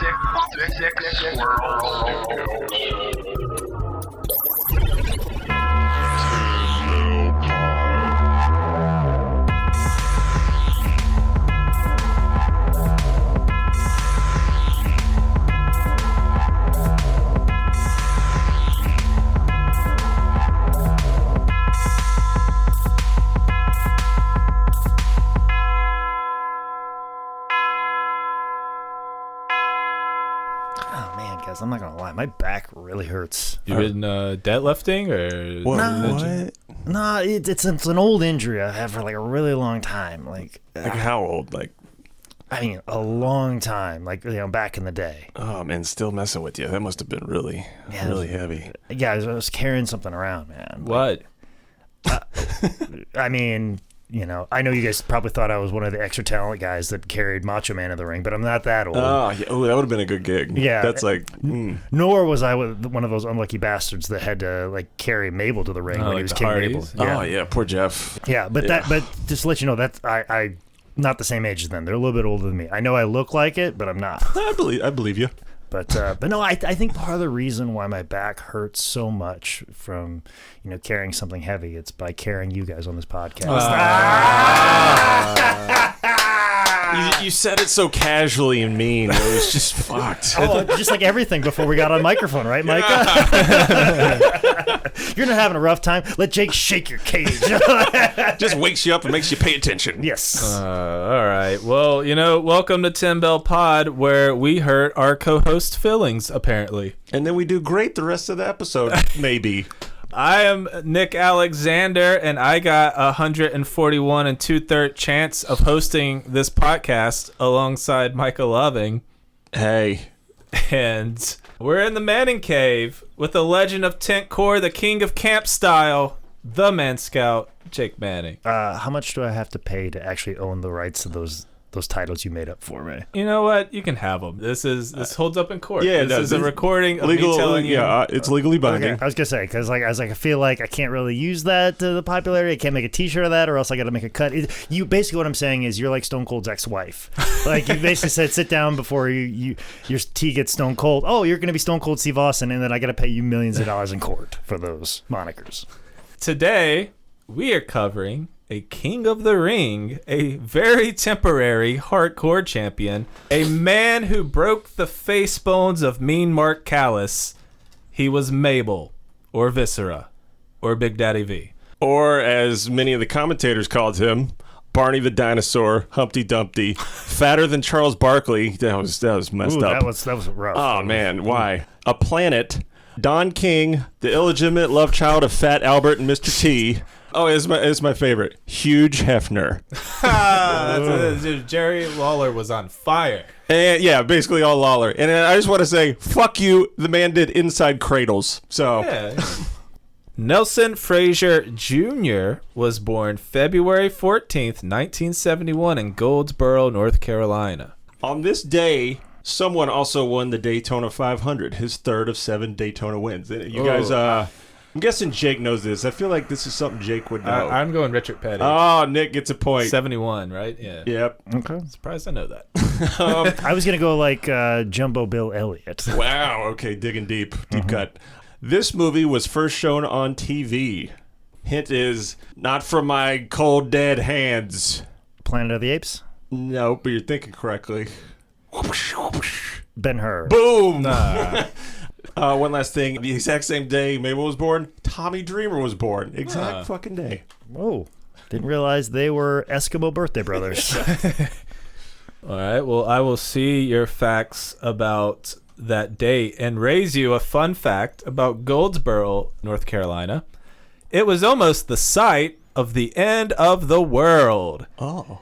Sick World News. I'm not gonna lie, my back really hurts. You been deadlifting or what? No, it's an old injury I have for like a really long time. Like how old? Like, I mean, a long time. Like, back in the day. Oh man, still messing with you. That must have been really heavy. Yeah, I was carrying something around, man. What? I mean, I know you guys probably thought I was one of the extra talent guys that carried Macho Man in the ring, but I'm not that old. Oh, yeah. That would have been a good gig. Yeah. That's like... Nor was I one of those unlucky bastards that had to, carry Mabel to the ring when he was King Mabel. Yeah. Oh, yeah. Poor Jeff. Yeah, but just to let you know, that's I not the same age as them. They're a little bit older than me. I know I look like it, but I'm not. I believe you. But no, I think part of the reason why my back hurts so much from carrying something heavy, it's by carrying you guys on this podcast. You said it so casually and mean. It was just fucked. Oh, just like everything before we got on microphone, right, Micah? You're not having a rough time. Let Jake shake your cage. Just wakes you up and makes you pay attention. Yes. All right. Well, welcome to Tim Bell Pod, where we hurt our co-host feelings, apparently. And then we do great the rest of the episode, maybe. I am Nick Alexander, and I got 141 2/3 chance of hosting this podcast alongside Micah Loving. Hey. And we're in the Manning Cave with the legend of Tent Core, the king of camp style, the Man Scout, Jake Manning. How much do I have to pay to actually own the rights to those titles you made up for me? You know what? You can have them. This holds up in court. Yeah, this is a recording of legal, me telling you. Yeah, it's legally binding. Okay. I was gonna say because I feel like I can't really use that to the popularity. I can't make a T-shirt of that, or else I got to make a cut. You basically what I'm saying is you're like Stone Cold's ex-wife. Like you basically said, sit down before your tea gets Stone Cold. Oh, you're gonna be Stone Cold Steve Austin, and then I got to pay you millions of dollars in court for those monikers. Today we are covering a King of the Ring, a very temporary hardcore champion, a man who broke the face bones of Mean Mark Callis. He was Mabel, or Viscera, or Big Daddy V. Or, as many of the commentators called him, Barney the Dinosaur, Humpty Dumpty, fatter than Charles Barkley. That was messed up. That was rough. Oh, man, why? A Planet, Don King, the illegitimate love child of Fat Albert and Mr. T. Oh, it's my favorite. Hugh Hefner. Jerry Lawler was on fire. And yeah, basically all Lawler. And I just want to say, fuck you. The man did Inside Cradles. So. Yeah. Nelson Frazier Jr. was born February 14th, 1971 in Goldsboro, North Carolina. On this day, someone also won the Daytona 500, his third of 7 Daytona wins. You guys, I'm guessing Jake knows this. I feel like this is something Jake would know. I'm going Richard Petty. Oh, Nick gets a point. 71, right? Yeah. Yep. Okay. Surprised I know that. I was going to go like Jumbo Bill Elliott. Wow. Okay, digging deep. Deep cut. This movie was first shown on TV. Hint is, not from my cold, dead hands. Planet of the Apes? No, but you're thinking correctly. Ben-Hur. Boom! One last thing. The exact same day Mabel was born, Tommy Dreamer was born. Exact fucking day. Whoa. Didn't realize they were Eskimo birthday brothers. All right. Well, I will see your facts about that date and raise you a fun fact about Goldsboro, North Carolina. It was almost the site of the end of the world. Oh.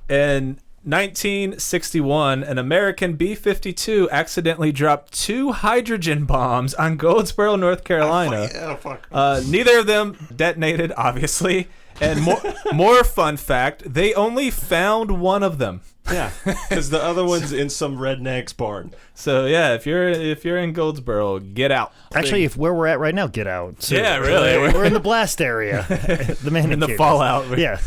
In 1961, an American B-52 accidentally dropped 2 hydrogen bombs on Goldsboro, North Carolina. Neither of them detonated, obviously. And more fun fact, they only found one of them. Yeah, because the other one's in some redneck's barn. So yeah, if you're in Goldsboro, get out. Actually, if where we're at right now, get out. So, yeah, really, we're in the blast area. The Manning in the Cave. fallout. Yeah.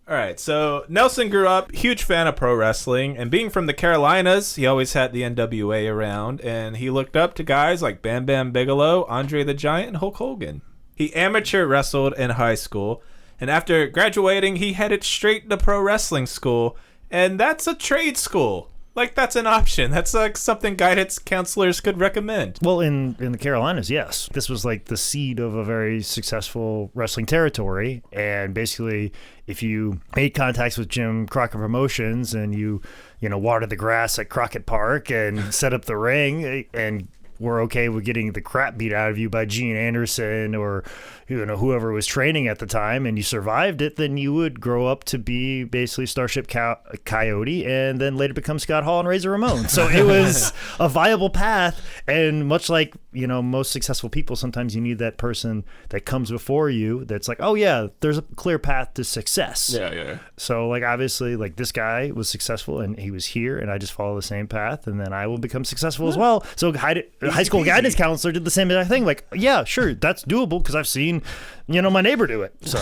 All right, so Nelson grew up huge fan of pro wrestling, and being from the Carolinas, he always had the NWA around, and he looked up to guys like Bam Bam Bigelow, Andre the Giant, and Hulk Hogan. He amateur wrestled in high school, and after graduating, he headed straight to pro wrestling school, and that's a trade school. Like, that's an option. That's like something guidance counselors could recommend. Well, in the Carolinas, yes. This was like the seed of a very successful wrestling territory. And basically, if you made contacts with Jim Crockett Promotions and you watered the grass at Crockett Park and set up the ring and were okay with getting the crap beat out of you by Gene Anderson or whoever was training at the time, and you survived it, then you would grow up to be basically Starship Coyote and then later become Scott Hall and Razor Ramon. So it was a viable path, and much like most successful people, sometimes you need that person that comes before you that's like, oh yeah, there's a clear path to success. Yeah. So like obviously like this guy was successful and he was here, and I just follow the same path, and then I will become successful as well. So high school guidance counselor did the same exact thing. Like, yeah, sure, that's doable because I've seen my neighbor do it. So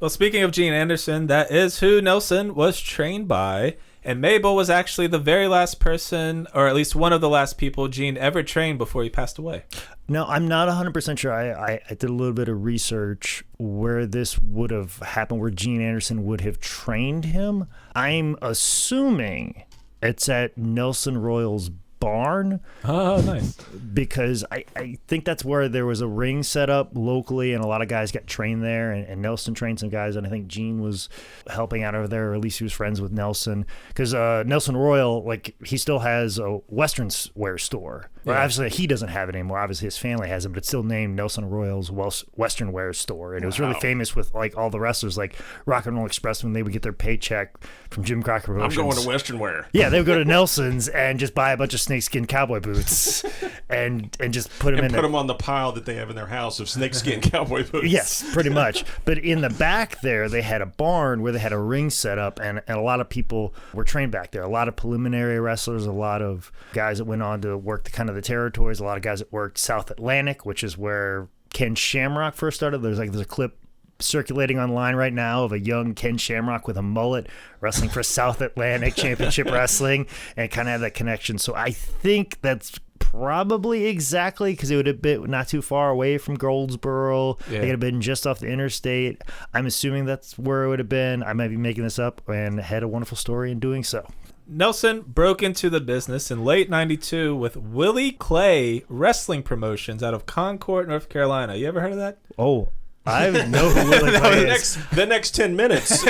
well, speaking of Gene Anderson, that is who Nelson was trained by. And Mabel was actually the very last person, or at least one of the last people Gene ever trained before he passed away. No, I'm not 100% sure. I did a little bit of research where this would have happened, where Gene Anderson would have trained him. I'm assuming it's at Nelson Royal's barn. Oh, nice. Because I think that's where there was a ring set up locally, and a lot of guys got trained there, and Nelson trained some guys, and I think Gene was helping out over there, or at least he was friends with Nelson. Because Nelson Royal, like, he still has a Western wear store. Yeah. Well, obviously, he doesn't have it anymore. Obviously, his family has it, but it's still named Nelson Royal's Western wear store. And it was really famous with, like, all the wrestlers, like Rock and Roll Express, when they would get their paycheck from Jim Crockett Promotions. I'm going to Western wear. Yeah, they would go to Nelson's and just buy a bunch of snakeskin cowboy boots and just put them on the pile that they have in their house of snakeskin cowboy boots. Yes, pretty much. But in the back there, they had a barn where they had a ring set up, and a lot of people were trained back there. A lot of preliminary wrestlers, a lot of guys that went on to work the territories, a lot of guys that worked South Atlantic, which is where Ken Shamrock first started. There's a clip circulating online right now of a young Ken Shamrock with a mullet wrestling for South Atlantic Championship Wrestling, and kind of had that connection. So I think that's probably exactly, because it would have been not too far away from Goldsboro. Yeah. They could have been just off the interstate. I'm assuming that's where it would have been. I might be making this up, and had a wonderful story in doing so. Nelson broke into the business in late 92 with Willie Clay Wrestling Promotions out of Concord, North Carolina. You ever heard of that? Oh, I know who Willie Clay is. The next 10 minutes.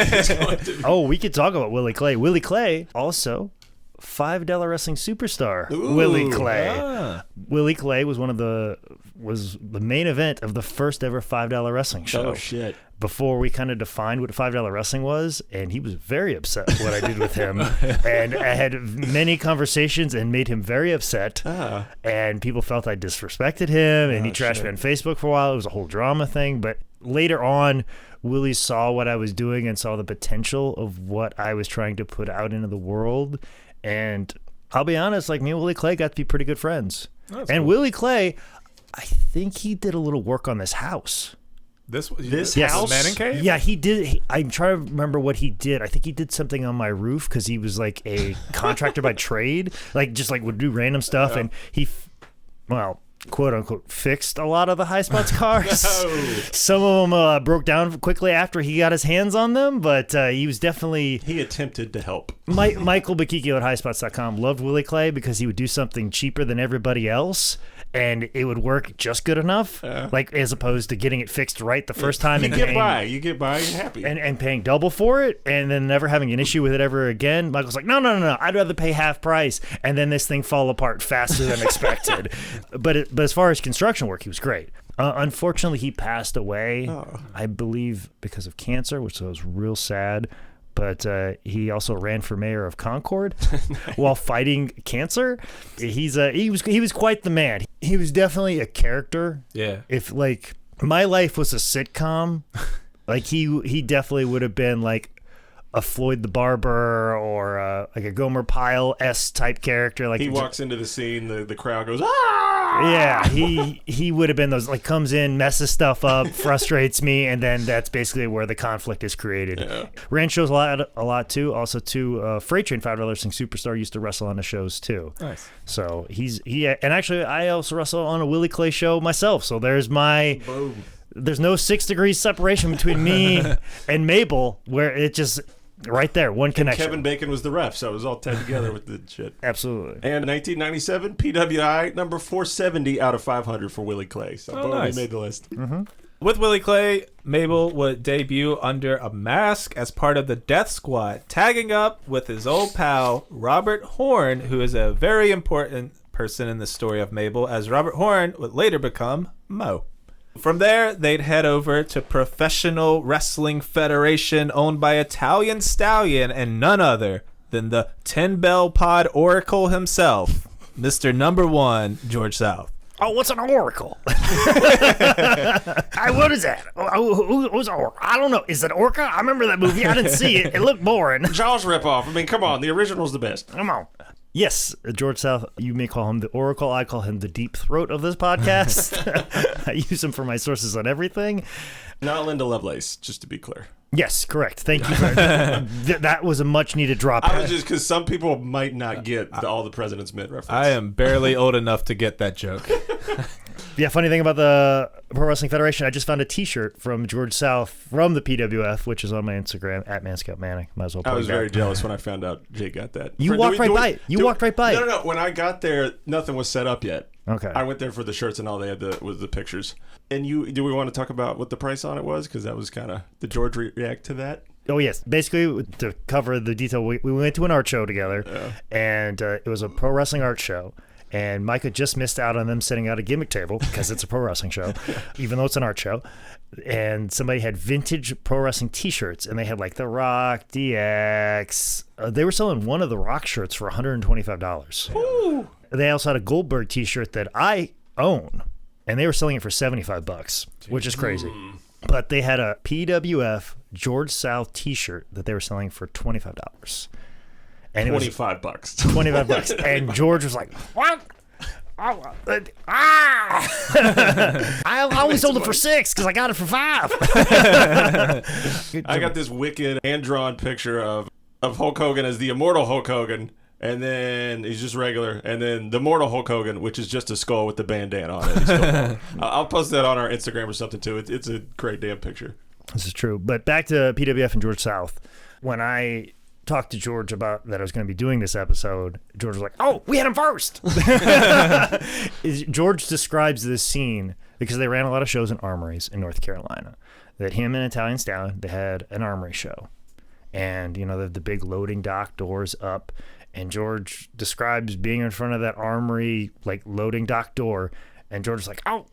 Oh, we could talk about Willie Clay. Willie Clay, also $5 wrestling superstar. Ooh, Willie Clay. Yeah. Willie Clay was was the main event of the first ever $5 wrestling show. Oh, shit. Before we kind of defined what $5 wrestling was, and he was very upset with what I did with him. And I had many conversations and made him very upset. And people felt I disrespected him, and he trashed me on Facebook for a while. It was a whole drama thing. But later on, Willie saw what I was doing and saw the potential of what I was trying to put out into the world. And I'll be honest, like, me and Willie Clay got to be pretty good friends. That's and cool. Willie Clay, I think he did a little work on this house. This yes. house? Manning Cave? Yeah, he did. I'm trying to remember what he did. I think he did something on my roof because he was like a contractor by trade, like just like would do random stuff. And he, quote unquote, fixed a lot of the High Spots cars. Some of them broke down quickly after he got his hands on them, but he was definitely... He attempted to help. Michael Bakikio at highspots.com loved Willie Clay because he would do something cheaper than everybody else, and it would work just good enough, like as opposed to getting it fixed right the first time. You get by, you're happy. And paying double for it, and then never having an issue with it ever again. Michael's like, no, I'd rather pay half price, and then this thing fall apart faster than expected. But as far as construction work, he was great. Unfortunately, he passed away, I believe, because of cancer, which was real sad. But he also ran for mayor of Concord while fighting cancer. He was quite the man. He was definitely a character. Yeah. If like my life was a sitcom, like he definitely would have been like a Floyd the Barber or like a Gomer Pyle-esque type character. Like he walks into the scene, the crowd goes, ah! Yeah, he would have been those, like, comes in, messes stuff up, frustrates me, and then that's basically where the conflict is created. Yeah. Ran shows a lot too. Also, too, Freight Train $5 Wrestling Superstar used to wrestle on the shows too. Nice. So and actually I also wrestle on a Willie Clay show myself. So there's my. Boom. There's no 6 degrees separation between me and Mabel, where it just right there, one connection. Kevin Bacon was the ref, so it was all tied together with the shit. Absolutely. And 1997, PWI number 470 out of 500 for Willie Clay. So nice. He made the list. Mm-hmm. With Willie Clay, Mabel would debut under a mask as part of the Death Squad, tagging up with his old pal Robert Horn, who is a very important person in the story of Mabel, as Robert Horn would later become Mo. From there, they'd head over to Professional Wrestling Federation, owned by Italian Stallion and none other than the 10-bell pod oracle himself, Mr. Number 1, George South. Oh, what's an oracle? What is that? Who's an oracle? I don't know. Is it Orca? I remember that movie. I didn't see it. It looked boring. Jaws ripoff. I mean, come on. The original's the best. Come on. Yes, George South, you may call him the Oracle. I call him the deep throat of this podcast. I use him for my sources on everything. Not Linda Lovelace, just to be clear. Yes, correct. Thank you. That was a much-needed drop. I was just, because some people might not get all the President's Mint reference. I am barely old enough to get that joke. Yeah, funny thing about the Pro Wrestling Federation, I just found a T-shirt from George South from the PWF, which is on my Instagram, at ManScoutManic. Might as well. I was very jealous when I found out Jay got that. You walked right by it. You walked right by it. No. When I got there, nothing was set up yet. Okay. I went there for the shirts and all they had was the pictures. And do we want to talk about what the price on it was? Because that was kind of, did George react to that? Oh, yes. Basically, to cover the detail, we went to an art show together, and it was a pro wrestling art show. And Micah just missed out on them setting out a gimmick table because it's a pro wrestling show, even though it's an art show. And somebody had vintage pro wrestling T-shirts, and they had like The Rock, DX. They were selling one of the Rock shirts for $125. Ooh. They also had a Goldberg T-shirt that I own, and they were selling it for $75, which is crazy. But they had a PWF George South T-shirt that they were selling for $25. And $25. $25. And George was like, what? I only sold it for $6 because I got it for $5. I got this wicked hand-drawn picture of Hulk Hogan as the immortal Hulk Hogan, and then he's just regular, and then the mortal Hulk Hogan, which is just a skull with the bandana on it. I'll post that on our Instagram or something too. It's a great damn picture. This is true. But back to PWF and George South. When I talked to George about that I was going to be doing this episode, George was like, oh, we had him first. George describes this scene because they ran a lot of shows in armories in North Carolina, that him and Italian Stallion, they had an armory show, and the big loading dock doors up, and George describes being in front of that armory like loading dock door, and George was like, oh,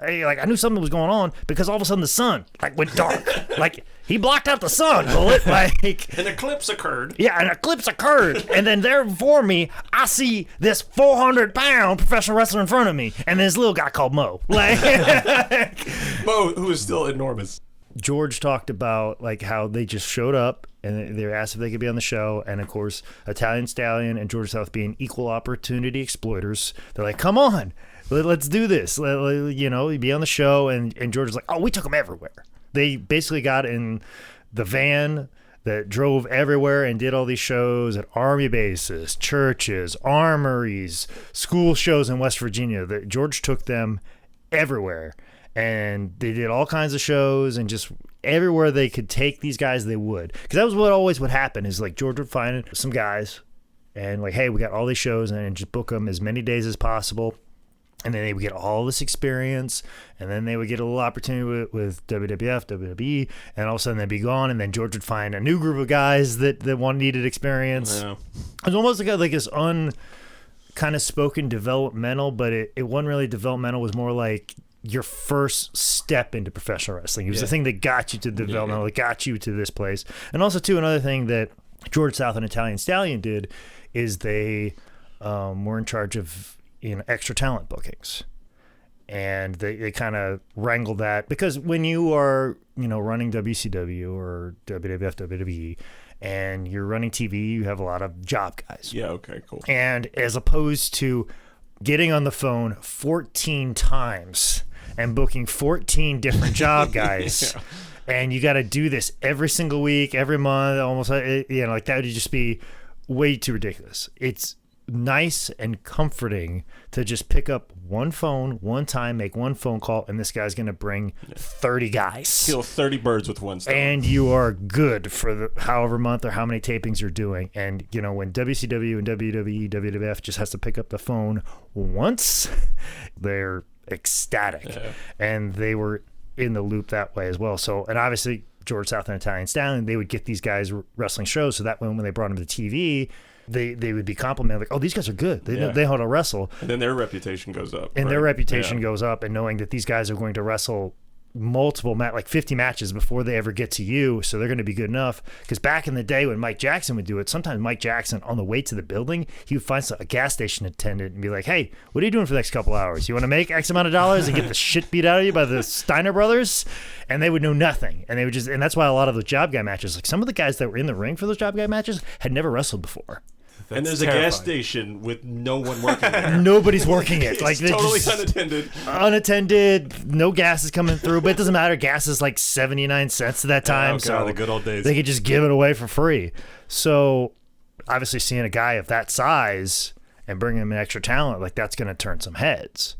hey, like I knew something was going on because all of a sudden the sun like went dark. Like he blocked out the sun, bullet. Like an eclipse occurred. Yeah, an eclipse occurred, and then there before me, I see this 400-pound professional wrestler in front of me, and this little guy called Mo. Like Mo, who is still enormous. George talked about like how they just showed up and they were asked if they could be on the show, and of course Italian Stallion and George South being equal opportunity exploiters, they're like, come on, let's do this, be on the show. And George was like, oh, we took them everywhere. They basically got in the van that drove everywhere and did all these shows at army bases, churches, armories, school shows in West Virginia. That George took them everywhere, and they did all kinds of shows, and just everywhere they could take these guys, they would. Because that was what always would happen, is like George would find some guys and like, hey, we got all these shows, and just book them as many days as possible. And then they would get all this experience, and then they would get a little opportunity with WWF, WWE, and all of a sudden they'd be gone, and then George would find a new group of guys that needed experience. Yeah. It was almost like this kind of spoken developmental, but it wasn't really developmental. It was more like your first step into professional wrestling. It was the thing that got you to the developmental, that got you to this place. And also, too, another thing that George South and Italian Stallion did is they were in charge of extra talent bookings, and they kind of wrangle that, because when you are running WCW or WWF, WWE, and you're running TV, you have a lot of job guys. Yeah, okay, cool. And as opposed to getting on the phone 14 times and booking 14 different job guys, and you got to do this every single week, every month, almost, like that would just be way too ridiculous. It's nice and comforting to just pick up one phone one time, make one phone call, and this guy's going to bring 30 guys. Kill 30 birds with one stone. And you are good for the however month or how many tapings you're doing. And, when WCW and WWE, WWF just has to pick up the phone once, they're ecstatic. Yeah. And they were in the loop that way as well. So, and obviously, George South and Italian Stallion, they would get these guys wrestling shows, so that when they brought them to TV, they would be complimented, like, oh, these guys are good. They know how to wrestle. And then their reputation goes up. And their reputation goes up, and knowing that these guys are going to wrestle multiple, like 50 matches before they ever get to you, so they're going to be good enough. Because back in the day when Mike Jackson would do it, sometimes Mike Jackson, on the way to the building, he would find a gas station attendant and be like, hey, what are you doing for the next couple hours? You want to make X amount of dollars and get the shit beat out of you by the Steiner brothers? And they would know nothing. And they would and that's why a lot of those job guy matches, like some of the guys that were in the ring for those job guy matches had never wrestled before. And there's terrifying. A gas station with no one working there. Nobody's working it. Like totally unattended. Unattended. No gas is coming through, but it doesn't matter. Gas is like 79 cents at that time. Oh, God, so the good old days. They could just give it away for free. So obviously seeing a guy of that size and bringing him an extra talent, like that's going to turn some heads.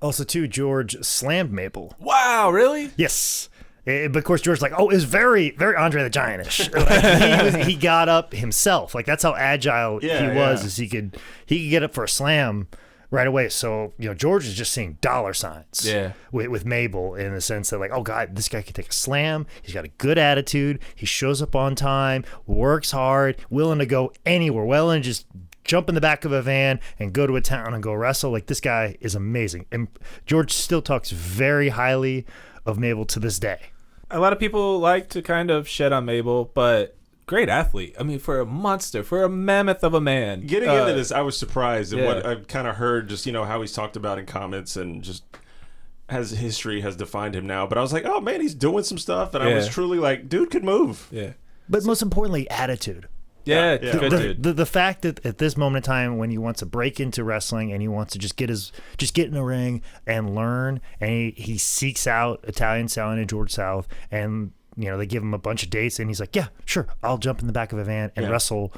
Also, too, George slammed Mabel. Wow, really? Yes. But of course, George's like, oh, it was very, very Andre the Giant-ish. Like, he got up himself. Like that's how agile he was. Is he could get up for a slam right away. So George is just seeing dollar signs. With Mabel in the sense that like, oh God, this guy can take a slam. He's got a good attitude. He shows up on time, works hard, willing to go anywhere, willing to just jump in the back of a van and go to a town and go wrestle. Like this guy is amazing. And George still talks very highly of Mabel to this day. A lot of people like to kind of shed on Mabel, but great athlete. I mean, for a monster, for a mammoth of a man. Getting into this, I was surprised at what I've kind of heard, just how he's talked about in comments and just history has defined him now. But I was like, oh man, he's doing some stuff, and I was truly like, dude could move. Yeah. But most importantly, attitude. Yeah. The fact that at this moment in time when he wants to break into wrestling and he wants to just get in the ring and learn, and he seeks out Italian Stallion and George South, and they give him a bunch of dates, and he's like, yeah, sure, I'll jump in the back of a van and wrestle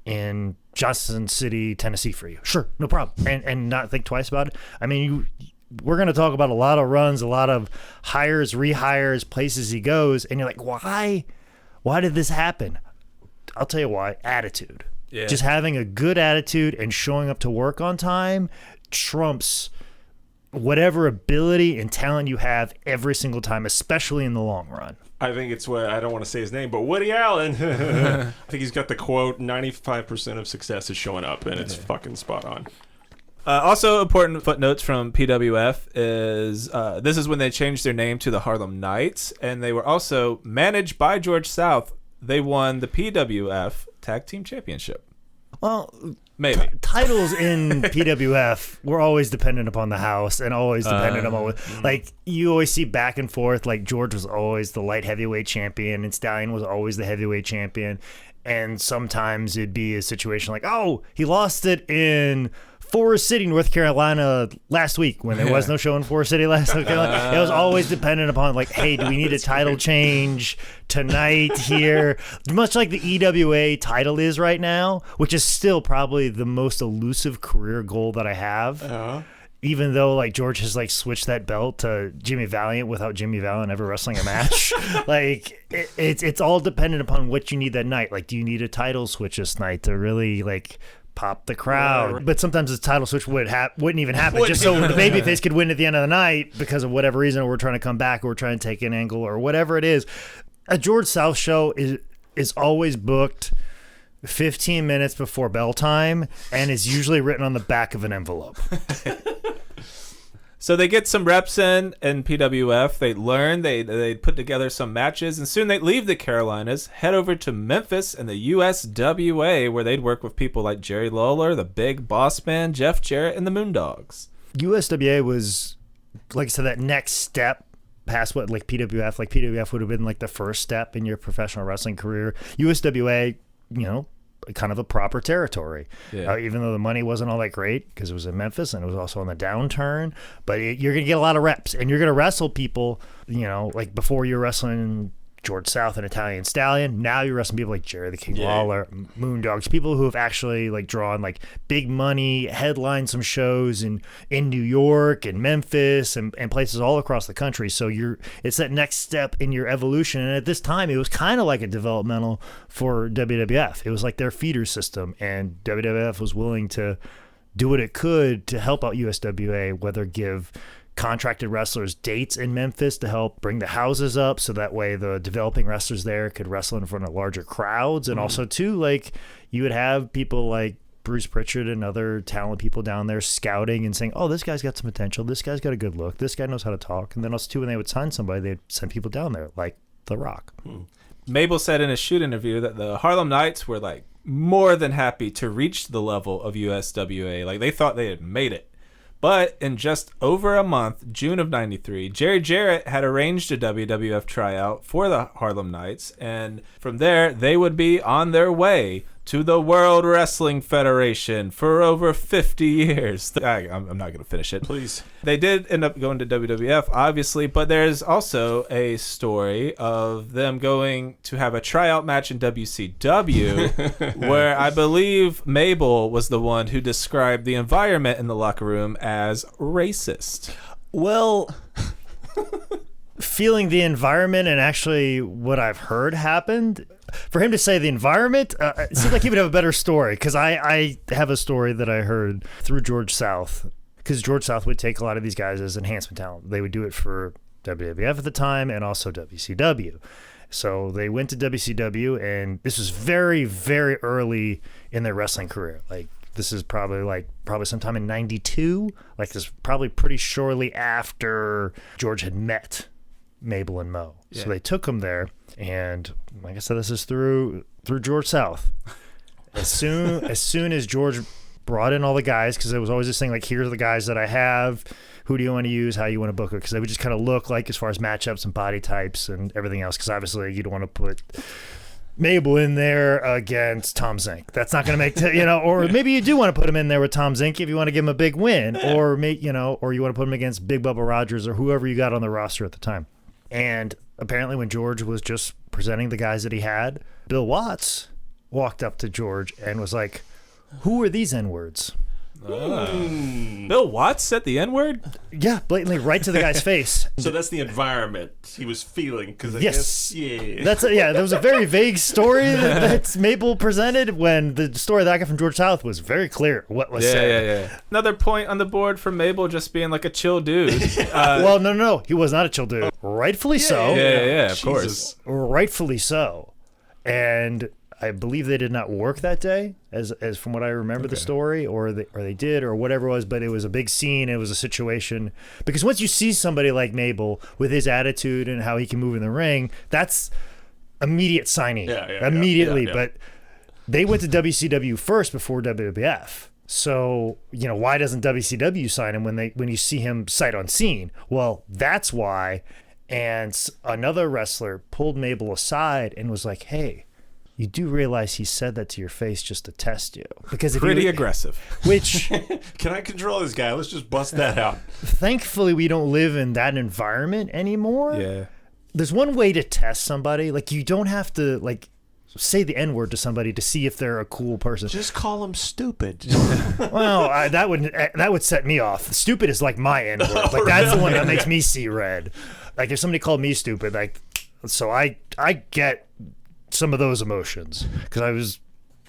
in Johnson City, Tennessee for you. Sure, no problem. And not think twice about it. I mean, we're going to talk about a lot of runs, a lot of hires, rehires, places he goes, and you're like, why did this happen? I'll tell you why. Attitude. Yeah. Just having a good attitude and showing up to work on time trumps whatever ability and talent you have every single time, especially in the long run. I think it's I don't want to say his name, but Woody Allen. I think he's got the quote, 95% of success is showing up, and it's fucking spot on. Also, important footnotes from PWF is this is when they changed their name to the Harlem Knights, and they were also managed by George South. They won the PWF Tag Team Championship. Well, maybe. Titles in PWF were always dependent upon the house and always dependent upon, like, you always see back and forth. Like, George was always the light heavyweight champion and Stallion was always the heavyweight champion. And sometimes it'd be a situation like, oh, he lost it in Forest City, North Carolina last week when there was no show in Forest City last week. It was always dependent upon like, hey, do we need a title change tonight here? Much like the EWA title is right now, which is still probably the most elusive career goal that I have. Even though like George has like switched that belt to Jimmy Valiant without Jimmy Valiant ever wrestling a match. Like it's all dependent upon what you need that night. Like, do you need a title switch this night to really like pop the crowd? Right. But sometimes the title switch wouldn't even happen, just so the babyface could win at the end of the night because of whatever reason, or we're trying to come back, or we're trying to take an angle, or whatever it is. A George South show is always booked 15 minutes before bell time and is usually written on the back of an envelope. So they get some reps in PWF. They learn. They put together some matches, and soon they leave the Carolinas, head over to Memphis and the USWA, where they'd work with people like Jerry Lawler, the Big Boss Man, Jeff Jarrett, and the Moondogs. USWA was, like I said, that next step past what like PWF. Like PWF would have been like the first step in your professional wrestling career. USWA kind of a proper territory. Yeah. Even though the money wasn't all that great because it was in Memphis and it was also on the downturn, but you're going to get a lot of reps and you're going to wrestle people, like before you're wrestling George South and Italian Stallion. Now you're wrestling people like Jerry the King Lawler, Moondogs, people who have actually like drawn like big money, headlined some shows in New York and Memphis and places all across the country. So it's that next step in your evolution. And at this time, it was kind of like a developmental for WWF. It was like their feeder system, and WWF was willing to do what it could to help out USWA, whether give contracted wrestlers dates in Memphis to help bring the houses up so that way the developing wrestlers there could wrestle in front of larger crowds. And also too, like you would have people like Bruce Pritchard and other talented people down there scouting and saying, oh, this guy's got some potential, this guy's got a good look, this guy knows how to talk. And then also too, when they would sign somebody, they'd send people down there like The Rock. Mabel said in a shoot interview that the Harlem Knights were like more than happy to reach the level of USWA. Like they thought they had made it. But in just over a month, June of 93, Jerry Jarrett had arranged a WWF tryout for the Harlem Knights, and from there, they would be on their way to the World Wrestling Federation for over 50 years. I'm not going to finish it. Please. They did end up going to WWF, obviously, but there's also a story of them going to have a tryout match in WCW where I believe Mabel was the one who described the environment in the locker room as racist. Well, feeling the environment and actually what I've heard happened, for him to say the environment, it seems like he would have a better story, because I have a story that I heard through George South, because George South would take a lot of these guys as enhancement talent. They would do it for WWF at the time and also WCW. So they went to WCW, and this was very, very early in their wrestling career. Like, this is probably sometime in 92. Like, this is probably pretty shortly after George had met Mabel and Mo. Yeah. So they took him there, and like I said, this is through George South. As soon as George brought in all the guys, because there was always this thing like, here's the guys that I have, who do you want to use, how you want to book it, because they would just kind of look like as far as matchups and body types and everything else, because obviously you don't want to put Mabel in there against Tom Zink. That's not going to make or maybe you do want to put him in there with Tom Zink if you want to give him a big win, or or you want to put him against Big Bubba Rogers or whoever you got on the roster at the time. And apparently when George was just presenting the guys that he had, Bill Watts walked up to George and was like, who are these N-words? Bill Watts said the N-word? Yeah, blatantly right to the guy's face. So that's the environment he was feeling. Because Yes. guess, There was a very vague story that Mabel presented, when the story that I got from George South was very clear what was said. Yeah. Another point on the board for Mabel just being like a chill dude. Well, no. He was not a chill dude. Rightfully so. Yeah, of Jesus. course. Rightfully so. And I believe they did not work that day, as from what I remember the story, or they did, or whatever it was. But it was a big scene. It was a situation, because once you see somebody like Mabel with his attitude and how he can move in the ring, that's immediate signing. Immediately. Yeah. But they went to WCW first before WWF. So, why doesn't WCW sign him when you see him sight unseen? Well, that's why. And another wrestler pulled Mabel aside and was like, hey, you do realize he said that to your face just to test you, because Pretty aggressive. Which Can I control this guy? Let's just bust that out. thankfully we don't live in that environment anymore. Yeah. There's one way to test somebody. Like, you don't have to say the N-word to somebody to see if they're a cool person. Just call him stupid. Well, that would set me off. Stupid is like my N-word. Like, that's the one that makes me see red. Like, if somebody called me stupid, so I get some of those emotions, because I was.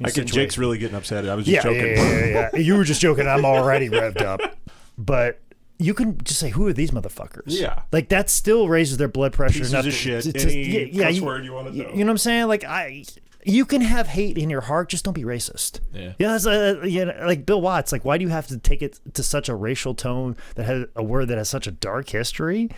Jake's really getting upset. I was just joking. Yeah. You were just joking. I'm already revved up. But you can just say, who are these motherfuckers? Yeah. Like, that still raises their blood pressure. Pieces of shit. Any cuss word you want to know. You know what I'm saying? Like, you can have hate in your heart, just don't be racist. Yeah. Like Bill Watts, like, why do you have to take it to such a racial tone that has a word that has such a dark history?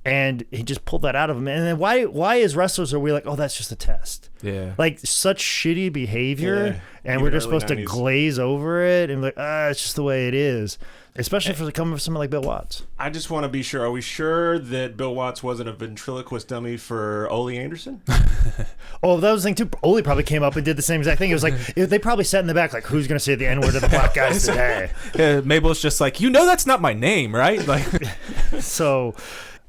And he just pulled that out of him. And then why as wrestlers are we like, oh, that's just a test? Yeah. Like such shitty behavior, Yeah. and Even we're just early supposed to 90s. glaze over it and be like, it's just the way it is. Especially for coming from someone like Bill Watts. I just want to be sure. Are we sure that Bill Watts wasn't a ventriloquist dummy for Ole Anderson? Oh, that was the thing too. Ole probably came up and did the same exact thing. It was like they probably sat in the back like, who's going to say the N-word to the black guys today? Yeah, Mabel's just like, that's not my name, right? Like, So,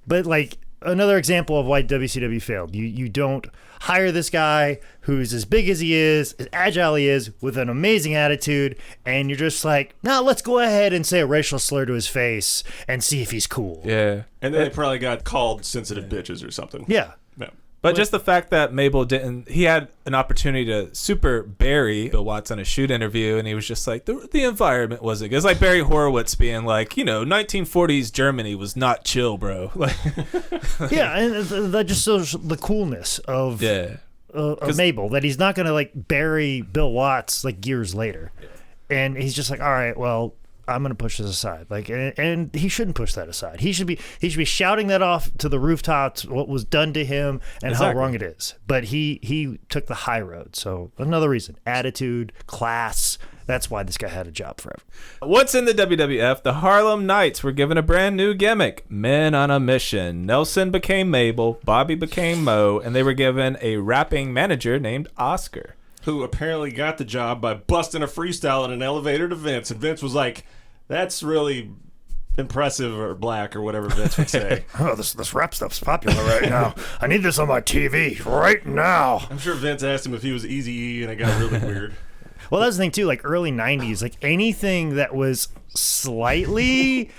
but like another example of why WCW failed. You don't hire this guy who's as big as he is, as agile he is, with an amazing attitude, and you're just like, no, let's go ahead and say a racial slur to his face and see if he's cool. yeah. And then they probably got called sensitive bitches or something. Yeah. Yeah. But just the fact that Mabel he had an opportunity to super bury Bill Watts on a shoot interview, and he was just like, the environment wasn't good. It's like Barry Horowitz being like, 1940s Germany was not chill, bro. Like, Yeah, and that just shows the coolness of Mabel, that he's not going to like bury Bill Watts like years later. And he's just like, all right, well, I'm going to push this aside. Like, and he shouldn't push that aside. He should be shouting that off to the rooftops, what was done to him and how wrong it is. But he took the high road. So another reason, attitude, class. That's why this guy had a job forever. once in the WWF, the Harlem Knights were given a brand new gimmick, Men on a Mission. Nelson became Mabel, Bobby became Mo, and they were given a rapping manager named Oscar. Who apparently got the job by busting a freestyle in an elevator to Vince. And Vince was like, that's really impressive, or black, or whatever Vince would say. Oh, this rap stuff's popular right now. I need this on my TV right now. I'm sure Vince asked him if he was Eazy-E, and it got really weird. Well, that's the thing too. Like early '90s, like anything that was slightly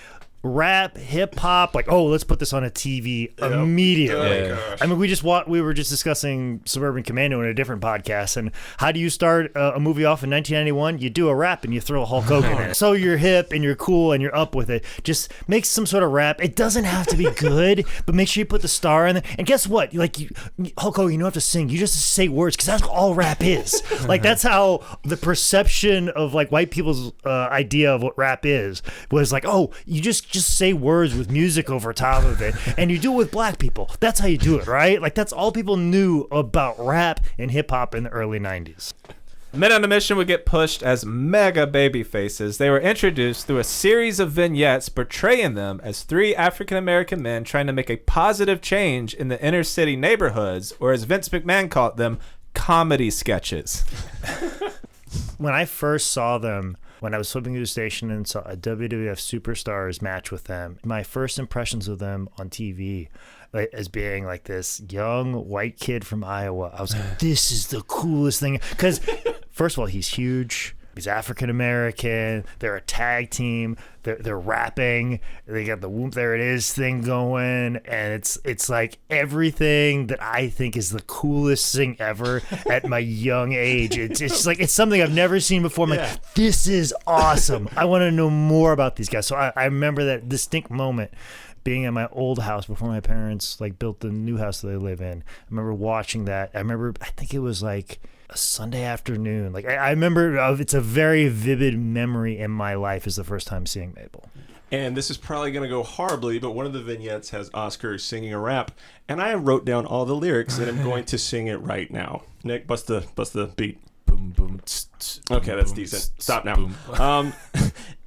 rap, hip hop, like, oh, let's put this on a TV immediately. Oh, my gosh. I mean, we were just discussing Suburban Commando in a different podcast, and how do you start a movie off in 1991? You do a rap and you throw a Hulk Hogan in it. So you're hip and you're cool and you're up with it. Just make some sort of rap. It doesn't have to be good, but make sure you put the star in there. And guess what? Hulk Hogan, you don't have to sing. You just say words, because that's all rap is. Like, that's how the perception of like white people's idea of what rap is was like, oh, you just say words with music over top of it, and you do it with black people. That's how you do it, right? Like, that's all people knew about rap and hip hop in the early 90s. Men on a Mission would get pushed as mega baby faces. They were introduced through a series of vignettes portraying them as three African-American men trying to make a positive change in the inner city neighborhoods, or as Vince McMahon called them, comedy sketches. When I first saw them, when I was flipping through the station and saw a WWF Superstars match with them, my first impressions of them on TV, like, as being like this young white kid from Iowa, I was like, this is the coolest thing. Because, first of all, he's huge. He's African-American. They're a tag team. They're rapping. They got the whoop, there it is thing going. And it's like everything that I think is the coolest thing ever at my young age. It's like, it's something I've never seen before. I'm like, this is awesome. I want to know more about these guys. So I remember that distinct moment being at my old house before my parents like built the new house that they live in. I remember watching that. I think it was like a Sunday afternoon. Like, I remember it's a very vivid memory in my life is the first time seeing Mabel. And this is probably going to go horribly, but one of the vignettes has Oscar singing a rap, and I wrote down all the lyrics, and I'm going to sing it right now. Nick, bust the beat. Boom, boom, Okay, that's decent. Stop now.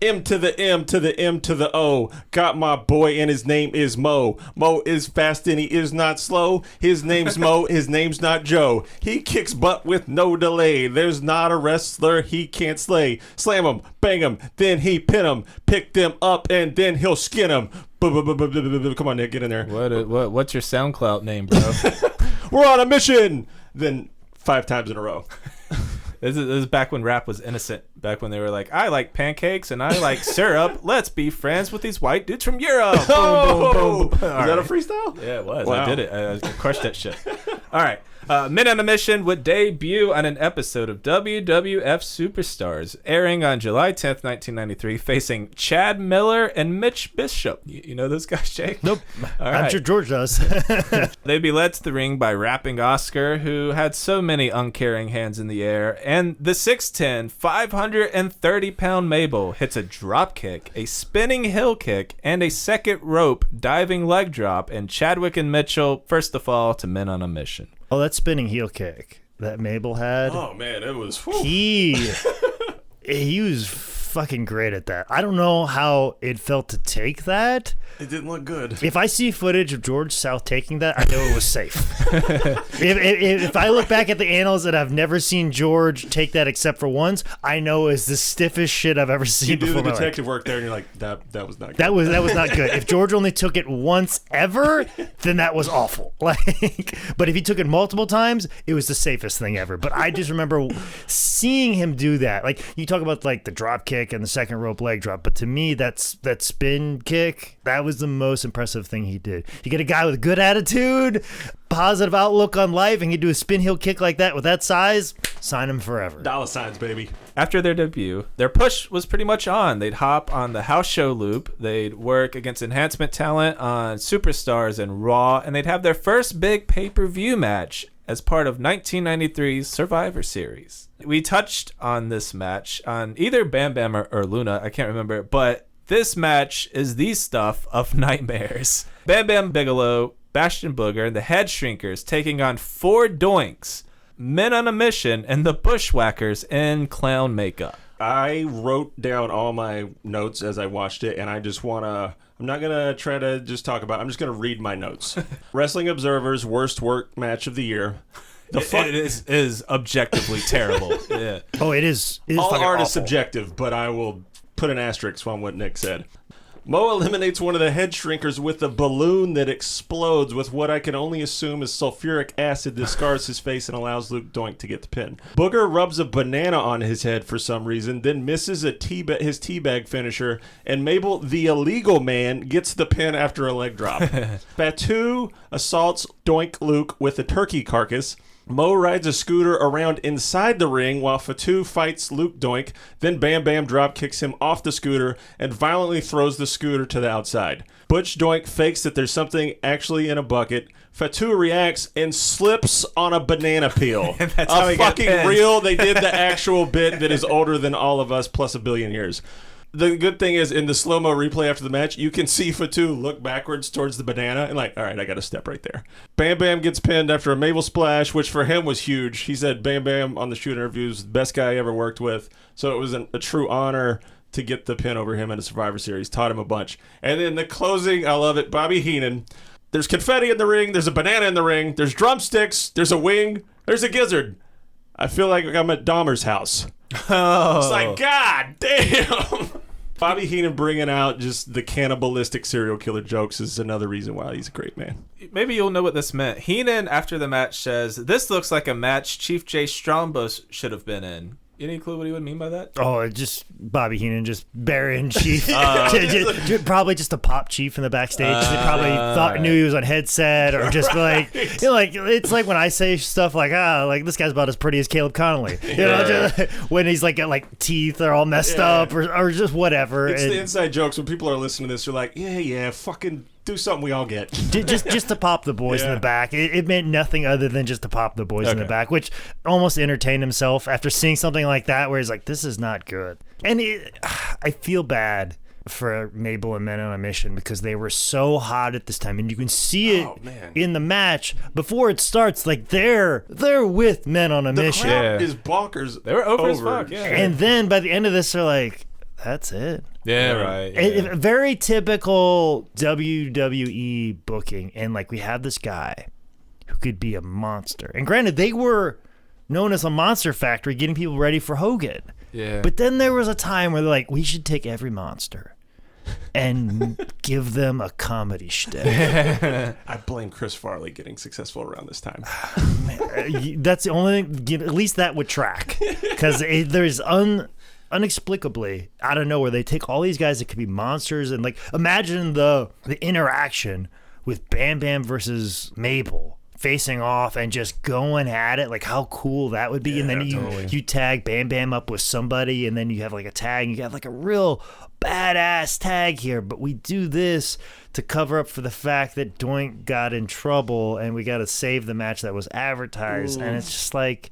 M to the M to the M to the O. Got my boy and his name is Mo. Mo is fast and he is not slow. His name's Mo, his name's not Joe. He kicks butt with no delay. There's not a wrestler he can't slay. Slam him, bang him, then he pin him. Pick them up and then he'll skin him. Come on, Nick, get in there. What's your SoundCloud name, bro? We're on a mission. Then 5 times in a row. This is back when rap was innocent. Back when they were like, I like pancakes and I like syrup. Let's be friends with these white dudes from Europe. Boom, boom, boom. Was that a freestyle? Yeah, it was. Wow. I did it. I crushed that shit. All right. Men on a Mission would debut on an episode of WWF Superstars, airing on July 10th, 1993, facing Chad Miller and Mitch Bishop. You know those guys, Jake? Nope. All I'm right. sure George does. They'd be led to the ring by Rapping Oscar, who had so many uncaring hands in the air, and the 6'10", 530-pound Mabel hits a drop kick, a spinning heel kick, and a second rope diving leg drop, and Chadwick and Mitchell first to fall to Men on a Mission. Oh, that spinning heel kick that Mabel had. Oh man, it was. He was fucking great at that. I don't know how it felt to take that. It didn't look good. If I see footage of George South taking that, I know it was safe. if I look back at the annals and I've never seen George take that except for once, I know it's the stiffest shit I've ever seen You do before. the detective work there, and you're like, that was not good. That was not good. If George only took it once ever, then that was awful. Like, but if he took it multiple times, it was the safest thing ever. But I just remember seeing him do that. Like, you talk about like the drop kick and the second rope leg drop, but to me, that spin kick, that was the most impressive thing he did. You get a guy with a good attitude, positive outlook on life, and you do a spin heel kick like that with that size, sign him forever. Dollar signs, baby. After their debut, their push was pretty much on. They'd hop on the house show loop, they'd work against enhancement talent on Superstars and Raw, and they'd have their first big pay-per-view match as part of 1993's Survivor Series. We touched on this match on either Bam Bam or Luna, I can't remember, but this match is the stuff of nightmares. Bam Bam Bigelow, Bastion Booger, and the Head Shrinkers taking on 4 doinks, Men on a Mission, and the Bushwhackers in clown makeup. I wrote down all my notes as I watched it, and I just want to... I'm not going to try to just talk about it. I'm just going to read my notes. Wrestling Observer's worst work match of the year. It is objectively terrible. Yeah. Oh, it is. It is All fucking art is awful. subjective, but I will put an asterisk on what Nick said. Mo eliminates one of the head shrinkers with a balloon that explodes with what I can only assume is sulfuric acid that scars his face and allows Luke Doink to get the pin. Booger rubs a banana on his head for some reason, then misses his teabag finisher, and Mabel, the illegal man, gets the pin after a leg drop. Fatu assaults Doink Luke with a turkey carcass. Mo rides a scooter around inside the ring while Fatu fights Luke Doink. Then Bam Bam drop kicks him off the scooter and violently throws the scooter to the outside. Butch Doink fakes that there's something actually in a bucket. Fatu reacts and slips on a banana peel. That's how he got fucking pinned. real. They did the actual bit that is older than all of us plus a billion years. The good thing is, in the slow-mo replay after the match, you can see Fatu look backwards towards the banana and like, all right, I got to step right there. Bam Bam gets pinned after a Mabel splash, which for him was huge. He said Bam Bam on the shoot interviews, the best guy I ever worked with. So it was a true honor to get the pin over him in a Survivor Series. Taught him a bunch. And then the closing, I love it, Bobby Heenan. There's confetti in the ring. There's a banana in the ring. There's drumsticks. There's a wing. There's a gizzard. I feel like I'm at Dahmer's house. Oh. It's like, God damn. Bobby Heenan bringing out just the cannibalistic serial killer jokes is another reason why he's a great man. Maybe you'll know what this meant. Heenan, after the match, says, "This looks like a match Chief Jay Strombo should have been in." Any clue what he would mean by that? Oh, just Bobby Heenan just burying Chief. Probably just a pop Chief in the backstage. They probably knew he was on headset or just like, you know, like it's like when I say stuff like, like this guy's about as pretty as Caleb Connolly. You know, just, when he's like got like teeth are all messed up or just whatever. It's the inside jokes. When people are listening to this, you're like, yeah, fucking do something we all get. just to pop the boys in the back. It meant nothing other than just to pop the boys in the back, which almost entertained himself after seeing something like that where he's like, this is not good. And I feel bad for Mabel and Men on a Mission because they were so hot at this time, and you can see it in the match before it starts. Like they're with Men on a Mission. The crowd is bonkers. They were over as fuck, And then by the end of this, they're like, that's it. Yeah, right. Yeah. Very typical WWE booking. And like we have this guy who could be a monster. And granted, they were known as a monster factory, getting people ready for Hogan. Yeah. But then there was a time where they're like, we should take every monster and give them a comedy shtick. I blame Chris Farley getting successful around this time. That's the only thing, at least that would track. Because there's inexplicably out of nowhere they take all these guys that could be monsters and like imagine the interaction with Bam Bam versus Mabel facing off and just going at it. Like, how cool that would be. And then you tag Bam Bam up with somebody, and then you have like a tag, and you got like a real badass tag here. But we do this to cover up for the fact that Doink got in trouble, and we got to save the match that was advertised. And it's just like,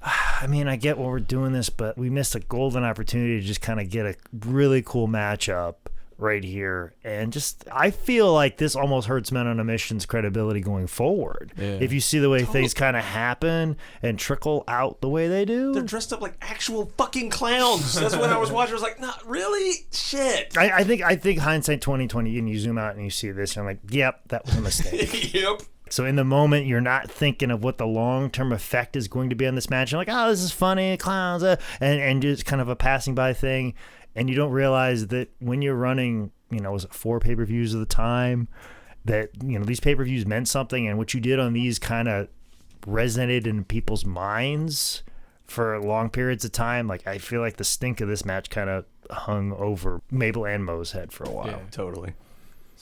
I mean, I get why we're doing this, but we missed a golden opportunity to just kind of get a really cool matchup right here. And just, I feel like this almost hurts Men on a Mission's credibility going forward. If you see the way things kind of happen and trickle out the way they do. They're dressed up like actual fucking clowns. That's when I was watching. I was like, not really? Shit. I think hindsight 2020, and you zoom out and you see this, and I'm like, yep, that was a mistake. Yep. So in the moment, you're not thinking of what the long-term effect is going to be on this match. You're like, oh, this is funny, clowns, and just kind of a passing by thing. And you don't realize that when you're running, was it 4 pay-per-views at the time, that, these pay-per-views meant something, and what you did on these kind of resonated in people's minds for long periods of time. Like, I feel like the stink of this match kind of hung over Mabel and Mo's head for a while. Yeah, totally.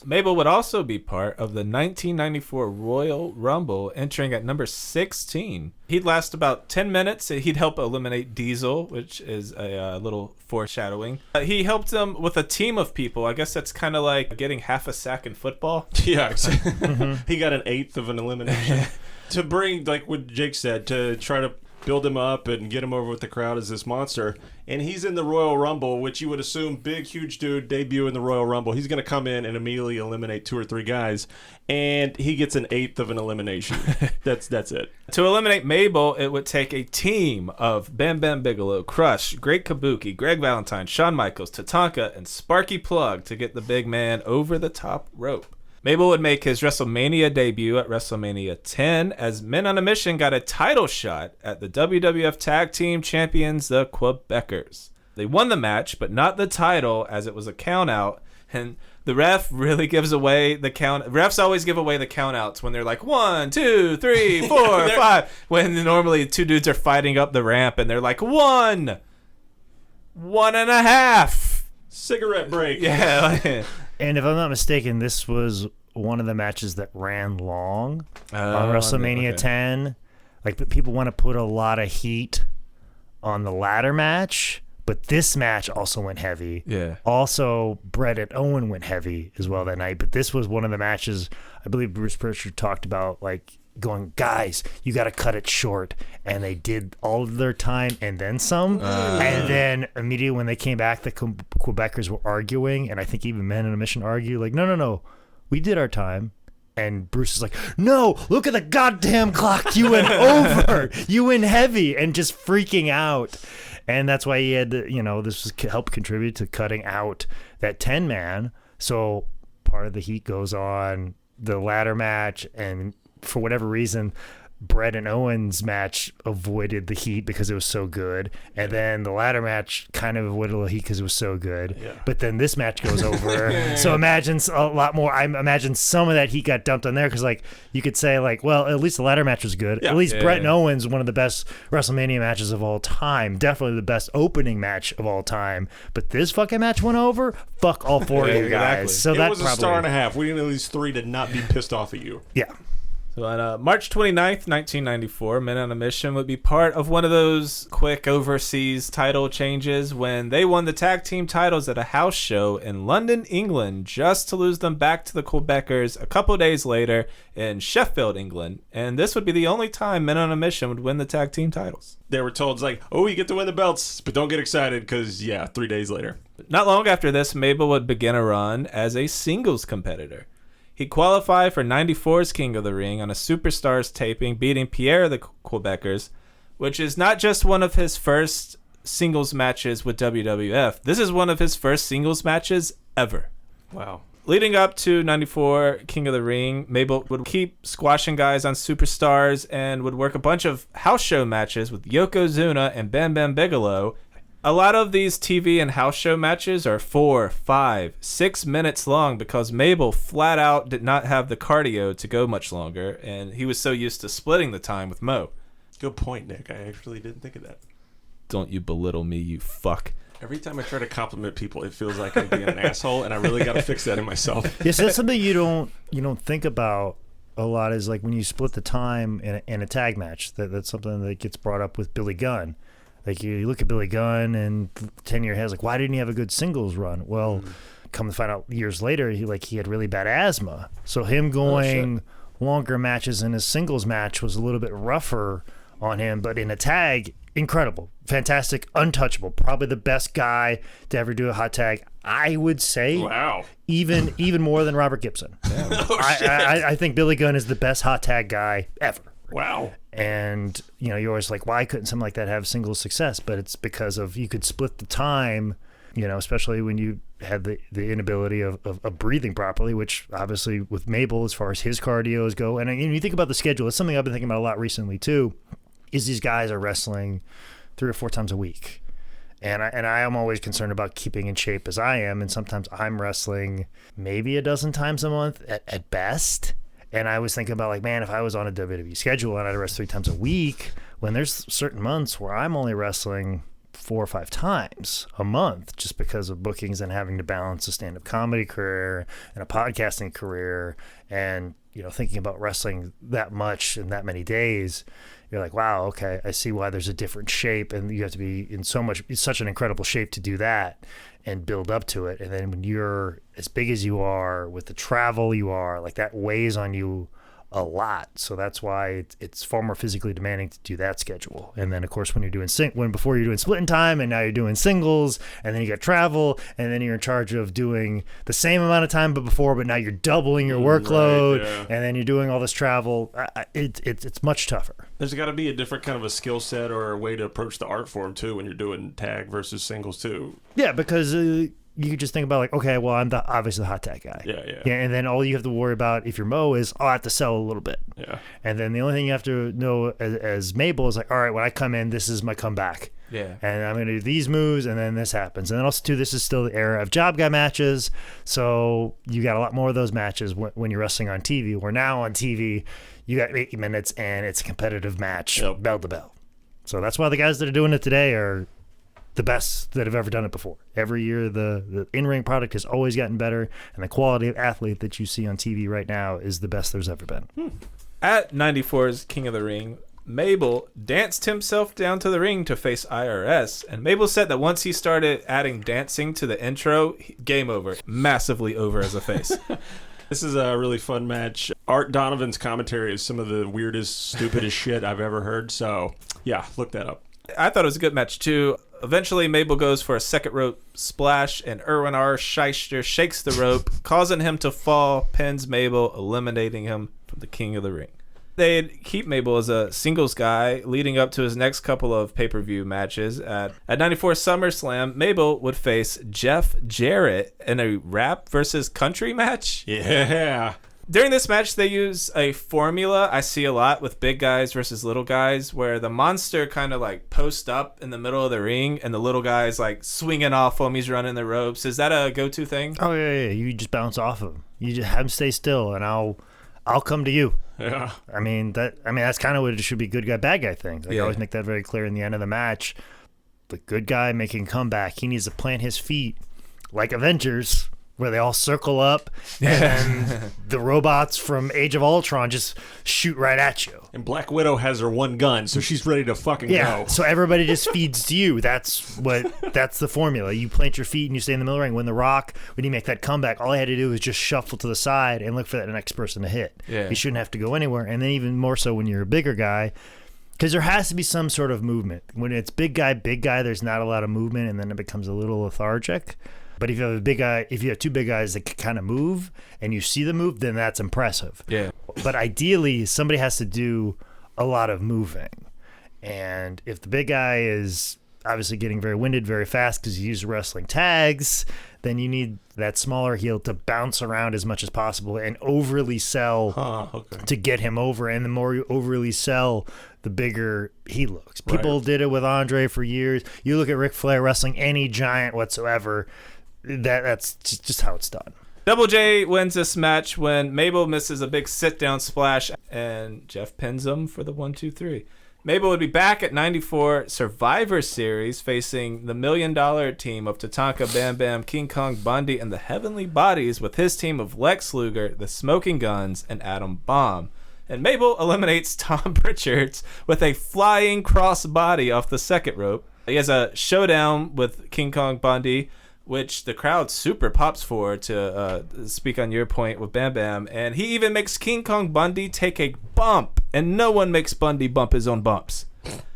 Mabel would also be part of the 1994 Royal Rumble, entering at number 16. He'd last about 10 minutes. He'd help eliminate Diesel, which is a little foreshadowing. He helped them with a team of people. I guess that's kind of like getting half a sack in football. Yeah, He got an eighth of an elimination. To bring, like what Jake said, to try to build him up and get him over with the crowd as this monster. And he's in the Royal Rumble, which you would assume, big, huge dude, debut in the Royal Rumble. He's going to come in and immediately eliminate 2 or 3 guys. And he gets an eighth of an elimination. That's it. To eliminate Mabel, it would take a team of Bam Bam Bigelow, Crush, Great Kabuki, Greg Valentine, Shawn Michaels, Tatanka, and Sparky Plug to get the big man over the top rope. Mabel would make his WrestleMania debut at WrestleMania 10 as Men on a Mission got a title shot at the WWF Tag Team Champions, the Quebecers. They won the match, but not the title, as it was a count out, and the ref really gives away the count. Refs always give away the count outs when they're like 1, 2, 3, 4, 5, when normally 2 dudes are fighting up the ramp and they're like 1, 1.5. Cigarette break. Yeah. And if I'm not mistaken, this was one of the matches that ran long on WrestleMania 10. Like, people want to put a lot of heat on the ladder match, but this match also went heavy. Yeah. Also, Bret and Owen went heavy as well that night. But this was one of the matches, I believe Bruce Pritchard talked about, like, going, guys, you got to cut it short. And they did all of their time and then some. And then immediately when they came back, the Quebecers were arguing. And I think even Men on a Mission argue, like, no, we did our time. And Bruce is like, no, look at the goddamn clock. You went over. You went heavy, and just freaking out. And that's why he had to, this was help contribute to cutting out that 10-man. So part of the heat goes on the ladder match, and for whatever reason, Bret and Owens match avoided the heat because it was so good, and then the ladder match kind of avoided the heat because it was so good. Yeah. But then this match goes over. So imagine a lot more. I imagine some of that heat got dumped on there because, like, you could say, like, well, at least the ladder match was good. Yeah. At least Bret and Owens, one of the best WrestleMania matches of all time. Definitely the best opening match of all time. But this fucking match went over. Fuck all 4 of you guys. So it was a star and a half. We need at least 3 to not be pissed off at you. Yeah. So on March 29th, 1994, Men on a Mission would be part of one of those quick overseas title changes when they won the tag team titles at a house show in London, England, just to lose them back to the Quebecers a couple days later in Sheffield, England. And this would be the only time Men on a Mission would win the tag team titles. They were told, like, oh, you get to win the belts, but don't get excited because, 3 days later. Not long after this, Mabel would begin a run as a singles competitor. He qualified for 94's King of the Ring on a Superstars taping, beating Pierre the Quebecers, which is not just one of his first singles matches with WWF. This is one of his first singles matches ever. Wow. Leading up to 94 King of the Ring, Mabel would keep squashing guys on Superstars and would work a bunch of house show matches with Yokozuna and Bam Bam Bigelow. A lot of these TV and house show matches are 4, 5, 6 minutes long because Mabel flat out did not have the cardio to go much longer, and he was so used to splitting the time with Mo. Good point, Nick. I actually didn't think of that. Don't you belittle me, you fuck. Every time I try to compliment people, it feels like I'm being an asshole, and I really got to fix that in myself. Yes, that's something you don't think about a lot is like when you split the time in a tag match. That's something that gets brought up with Billy Gunn. Like you look at Billy Gunn and 10-year has like, why didn't he have a good singles run? Well, come to find out years later, he had really bad asthma. So him going longer matches in his singles match was a little bit rougher on him. But in a tag, incredible, fantastic, untouchable, probably the best guy to ever do a hot tag. I would say, wow, even more than Robert Gibson. I think Billy Gunn is the best hot tag guy ever. Wow. And, you're always like, why couldn't something like that have single success? But it's because of you could split the time, especially when you had the inability of breathing properly, which obviously with Mabel, as far as his cardios go. And you think about the schedule, it's something I've been thinking about a lot recently too, is these guys are wrestling 3 or 4 times a week. And I am always concerned about keeping in shape as I am. And sometimes I'm wrestling maybe a dozen times a month at best. And I was thinking about like, man, if I was on a WWE schedule and I'd wrestle 3 times a week, when there's certain months where I'm only wrestling 4 or 5 times a month just because of bookings and having to balance a stand-up comedy career and a podcasting career and, thinking about wrestling that much in that many days, you're like, wow, okay, I see why there's a different shape and you have to be in such an incredible shape to do that and build up to it. And then when you're as big as you are with the travel you are, like that weighs on you a lot. So that's why it's far more physically demanding to do that schedule. And then of course when you're doing before you're doing splitting time and now you're doing singles and then you got travel and then you're in charge of doing the same amount of time but now you're doubling your workload and then you're doing all this travel. It's much tougher. There's got to be a different kind of a skill set or a way to approach the art form too when you're doing tag versus singles too. Yeah, because you could just think about like, okay, well, I'm obviously the hot tag guy. Yeah. And then all you have to worry about if you're Mo is, I have to sell a little bit. Yeah. And then the only thing you have to know as Mabel is like, all right, when I come in, this is my comeback. Yeah. And I'm going to do these moves, and then this happens. And then also, too, this is still the era of job guy matches. So you got a lot more of those matches when you're wrestling on TV. Where now on TV, you got 80 minutes, and it's a competitive match, bell to bell. So that's why the guys that are doing it today are the best that have ever done it before. Every year, the in-ring product has always gotten better, and the quality of athlete that you see on TV right now is the best there's ever been. At 94's King of the Ring, Mabel danced himself down to the ring to face IRS, and Mabel said that once he started adding dancing to the intro, game over. Massively over as a face. This is a really fun match. Art Donovan's commentary is some of the weirdest, stupidest shit I've ever heard, so yeah, look that up. I thought it was a good match too. Eventually, Mabel goes for a second rope splash, and Erwin R. Shyster shakes the rope, causing him to fall, pins Mabel, eliminating him from the King of the Ring. They'd keep Mabel as a singles guy leading up to his next couple of pay-per-view matches. At 94 SummerSlam, Mabel would face Jeff Jarrett in a rap versus country match. Yeah. During this match, they use a formula I see a lot with big guys versus little guys, where the monster kind of like post up in the middle of the ring and the little guy's like swinging off him. He's running the ropes. Is that a go-to thing? Oh, yeah. You just bounce off him. You just have him stay still, and I'll come to you. Yeah. I mean that's kind of what it should be, good guy, bad guy thing. Like, I always make that very clear in the end of the match. The good guy making a comeback, he needs to plant his feet like Avengers, where they all circle up and the robots from Age of Ultron just shoot right at you. And Black Widow has her one gun, so she's ready to fucking go. So everybody just feeds to you. That's the formula. You plant your feet and you stay in the middle of the ring. When The Rock, when you make that comeback, all I had to do was just shuffle to the side and look for that next person to hit. Yeah. You shouldn't have to go anywhere. And then even more so when you're a bigger guy, because there has to be some sort of movement. When it's big guy, there's not a lot of movement, and then it becomes a little lethargic. But if you have a big guy, if you have two big guys that can kind of move and you see the move, then that's impressive. Yeah. But ideally, somebody has to do a lot of moving. And if the big guy is obviously getting very winded very fast because you use wrestling tags, then you need that smaller heel to bounce around as much as possible and overly sell to get him over. And the more you overly sell, the bigger he looks. People did it with Andre for years. You look at Ric Flair wrestling any giant whatsoever, that's just how it's done. Double J wins this match when Mabel misses a big sit-down splash and Jeff pins him for the 1-2-3. Mabel would be back at 94 Survivor Series facing the $1 Million team of Tatanka, Bam Bam, King Kong Bundy, and the Heavenly Bodies with his team of Lex Luger, the Smoking Guns, and Adam Bomb. And Mabel eliminates Tom Pritchard with a flying crossbody off the second rope. He has a showdown with King Kong Bundy, which the crowd super pops for, to speak on your point with Bam Bam. And he even makes King Kong Bundy take a bump, and no one makes Bundy bump his own bumps.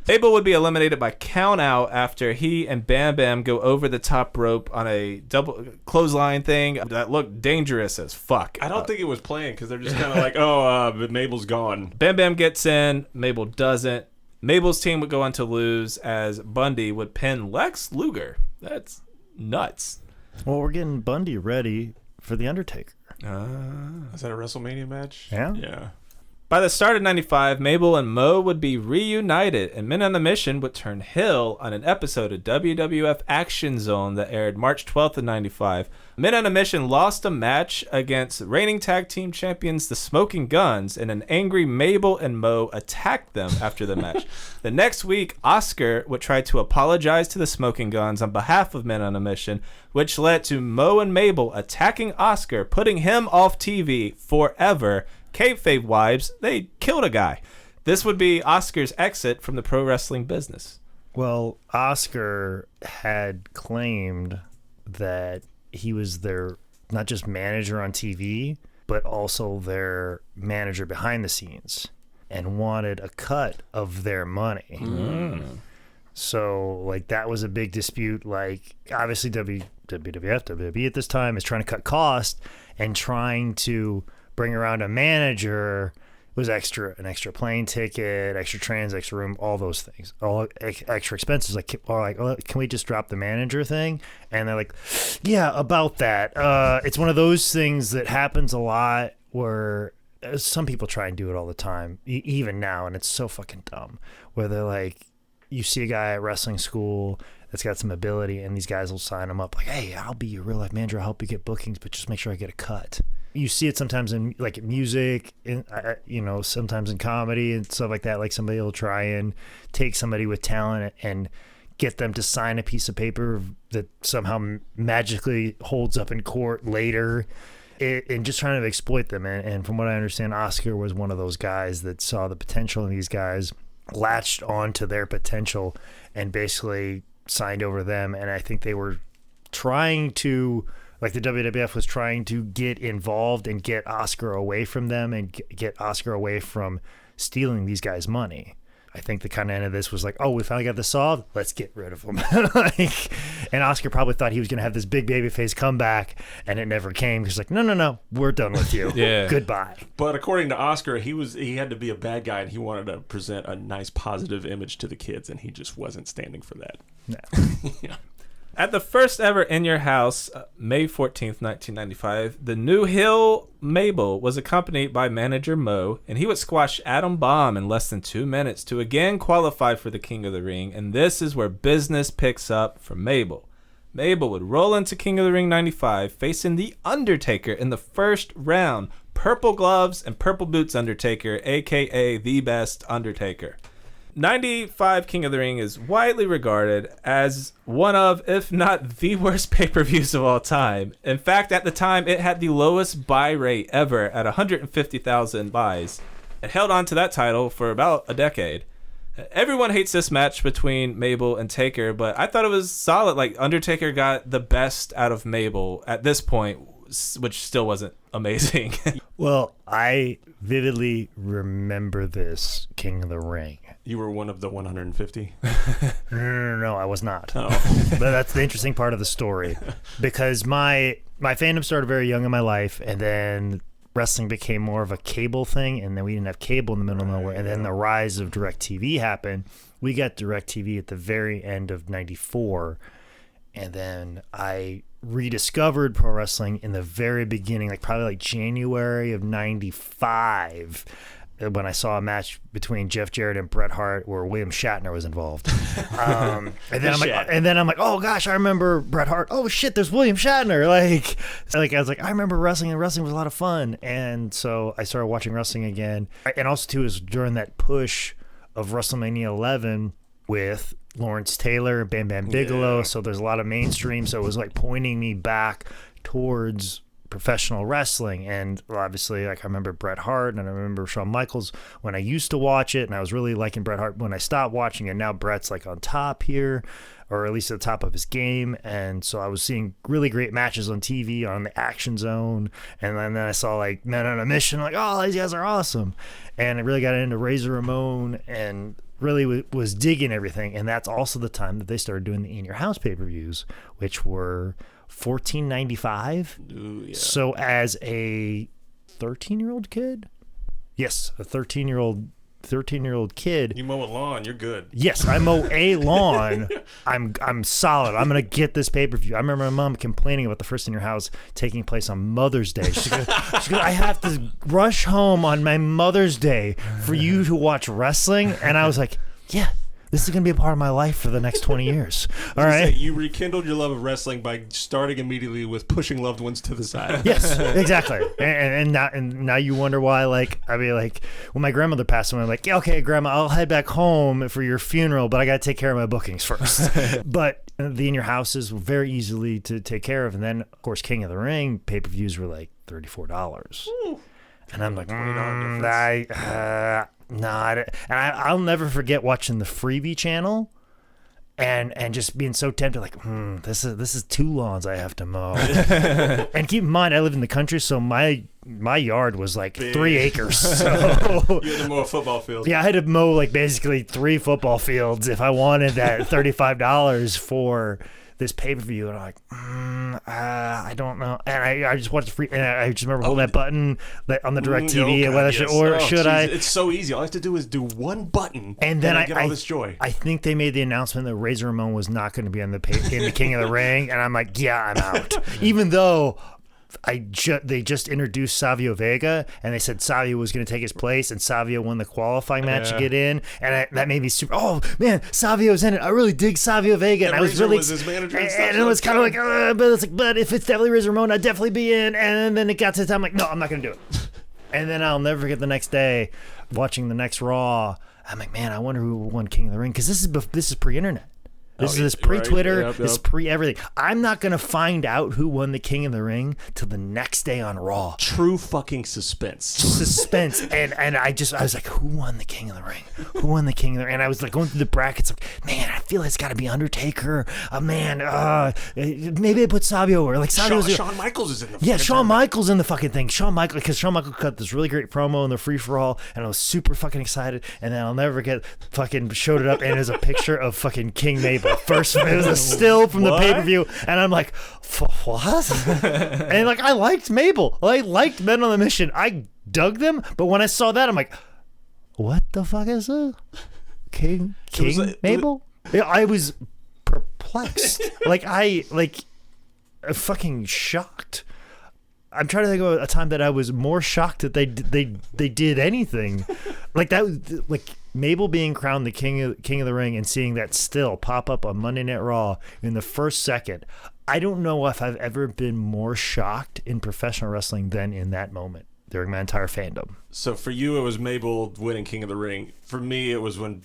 Mabel would be eliminated by count out after he and Bam Bam go over the top rope on a double clothesline thing that looked dangerous as fuck. I don't think it was planned because they're just kind of like, but Mabel's gone. Bam Bam gets in, Mabel doesn't. Mabel's team would go on to lose as Bundy would pin Lex Luger. That's nuts. Well, we're getting Bundy ready for The Undertaker. Is that a WrestleMania match? Yeah. Yeah. By the start of 95, Mabel and Mo would be reunited, and Men on a Mission would turn heel on an episode of WWF Action Zone that aired March 12th of 95. Men on a Mission lost a match against reigning tag team champions, the Smoking Guns, and an angry Mabel and Mo attacked them after the match. The next week, Oscar would try to apologize to the Smoking Guns on behalf of Men on a Mission, which led to Mo and Mabel attacking Oscar, putting him off TV forever. Kayfabe wives, they killed a guy. This would be Oscar's exit from the pro wrestling business. Well, Oscar had claimed that he was their not just manager on TV, but also their manager behind the scenes, and wanted a cut of their money. So, like, that was a big dispute. Like, obviously, WWE at this time is trying to cut costs and trying to bring around a manager. Was an extra plane ticket, extra trains, extra room, all those things, all extra expenses. Like, oh, can we just drop the manager thing? And they're like, yeah, about that. It's one of those things that happens a lot where some people try and do it all the time, even now, and it's so fucking dumb. Where they're like, you see a guy at wrestling school that's got some ability, and these guys will sign him up like, hey, I'll be your real life manager, I'll help you get bookings, but just make sure I get a cut. You see it sometimes in like music, sometimes in comedy and stuff like that. Like, somebody will try and take somebody with talent and get them to sign a piece of paper that somehow magically holds up in court later, and just trying to exploit them. And from what I understand, Oscar was one of those guys that saw the potential in these guys, latched onto their potential, and basically signed over them. And I think they were trying to, like, the WWF was trying to get involved and get Oscar away from them and get Oscar away from stealing these guys' money. I think the kind of end of this was like, oh, we finally got this solved, let's get rid of him. And Oscar probably thought he was going to have this big babyface comeback, and it never came. He's like, no, we're done with you. Yeah. Goodbye. But according to Oscar, he had to be a bad guy, and he wanted to present a nice positive image to the kids, and he just wasn't standing for that. No. Yeah. At the first ever In Your House, May 14th, 1995, the new heel Mabel was accompanied by manager Mo, and he would squash Adam Bomb in less than 2 minutes to again qualify for the King of the Ring, and this is where business picks up for Mabel. Mabel would roll into King of the Ring 95, facing The Undertaker in the first round. Purple gloves and purple boots Undertaker, a.k.a. the best Undertaker. 95 King of the Ring is widely regarded as one of, if not the worst pay-per-views of all time. In fact, at the time, it had the lowest buy rate ever at 150,000 buys. It held on to that title for about a decade. Everyone hates this match between Mabel and Taker, but I thought it was solid. Like, Undertaker got the best out of Mabel at this point, which still wasn't amazing. Well, I vividly remember this King of the Ring. You were one of the 150? No, I was not. Oh. But that's the interesting part of the story, because my fandom started very young in my life, and then wrestling became more of a cable thing, and then we didn't have cable in the middle of nowhere, and then the rise of DirecTV happened. We got DirecTV at the very end of 94, and then I rediscovered pro wrestling in the very beginning, probably like January of 95, when I saw a match between Jeff Jarrett and Bret Hart where William Shatner was involved. And then I'm like, oh gosh, I remember Bret Hart. Oh shit, there's William Shatner. Like I was like, I remember wrestling, and wrestling was a lot of fun. And so I started watching wrestling again. And also too, is during that push of WrestleMania 11 with Lawrence Taylor, Bam Bam Bigelow. Yeah. So there's a lot of mainstream. So it was like pointing me back towards professional wrestling. And obviously, like, I remember Bret Hart and I remember Shawn Michaels when I used to watch it, and I was really liking Bret Hart when I stopped watching it. Now Bret's like on top here, or at least at the top of his game. And so I was seeing really great matches on TV on the Action Zone. And then I saw like Men on a Mission, like, oh, these guys are awesome. And I really got into Razor Ramon and really was digging everything. And that's also the time that they started doing the In Your House pay-per-views, which were $14.95. Ooh, yeah. So as a 13-year-old kid, yes, a 13-year-old kid. You mow a lawn, you're good. Yes, I mow a lawn. I'm solid. I'm gonna get this pay-per-view. I remember my mom complaining about the first In Your House taking place on Mother's Day. She goes, I have to rush home on my Mother's Day for you to watch wrestling. And I was like, yeah, this is gonna be a part of my life for the next 20 years. All right. You rekindled your love of wrestling by starting immediately with pushing loved ones to the side. Yes, exactly. And now you wonder why, like, I mean, like, when my grandmother passed away, I'm like, yeah, okay, Grandma, I'll head back home for your funeral, but I got to take care of my bookings first. But the In Your Houses were very easily to take care of. And then, of course, King of the Ring pay-per-views were like $34. Ooh. And I'm like, I'll never forget watching the Freebie channel and just being so tempted, like, this is 2 lawns I have to mow. And keep in mind, I live in the country, so my yard was like big. 3 acres. So you had to mow a football field. Yeah, I had to mow like basically 3 football fields if I wanted that $35 for this pay-per-view. And I'm like, I don't know. And I just watched free, and I just remember holding that button on the direct TV, and whether should I. It's so easy. All I have to do is do one button, and then I get all this joy. I think they made the announcement that Razor Ramon was not going to be in the King of the Ring, and I'm like, yeah, I'm out. Even though they just introduced Savio Vega, and they said Savio was going to take his place, and Savio won the qualifying match to get in, and that made me super. Oh man, Savio's in it. I really dig Savio Vega, and I was really. Was his manager and it was kind of like, but if it's definitely Razor Ramon, I'd definitely be in. And then it got to the time, I'm like, no, I'm not going to do it. And then I'll never forget the next day watching the next Raw. I'm like, man, I wonder who won King of the Ring, because this is pre-internet. This is pre-Twitter. Right. This is pre-everything. I'm not going to find out who won the King of the Ring till the next day on Raw. True fucking suspense. Suspense. And I was like, who won the King of the Ring? Who won the King of the Ring? And I was like going through the brackets, like, man, I feel like it's got to be Undertaker. Maybe they put Savio or like Savio. Shawn Michaels is in the fucking Shawn Michaels in the fucking thing. Because Shawn Michaels cut this really great promo in the free-for-all, and I was super fucking excited. And then I'll never forget, fucking showed it up, and it was a picture of fucking King Mabel. First, it was a still from the pay-per-view, and I'm like, what? And like, I liked Mabel. I liked Men on the Mission. I dug them, but when I saw that, I'm like, what the fuck is this? King Mabel? I was perplexed. I fucking shocked. I'm trying to think of a time that I was more shocked that they did anything like that. Like Mabel being crowned the king of the Ring and seeing that still pop up on Monday Night Raw in the first second. I don't know if I've ever been more shocked in professional wrestling than in that moment during my entire fandom. So for you, it was Mabel winning King of the Ring. For me, it was when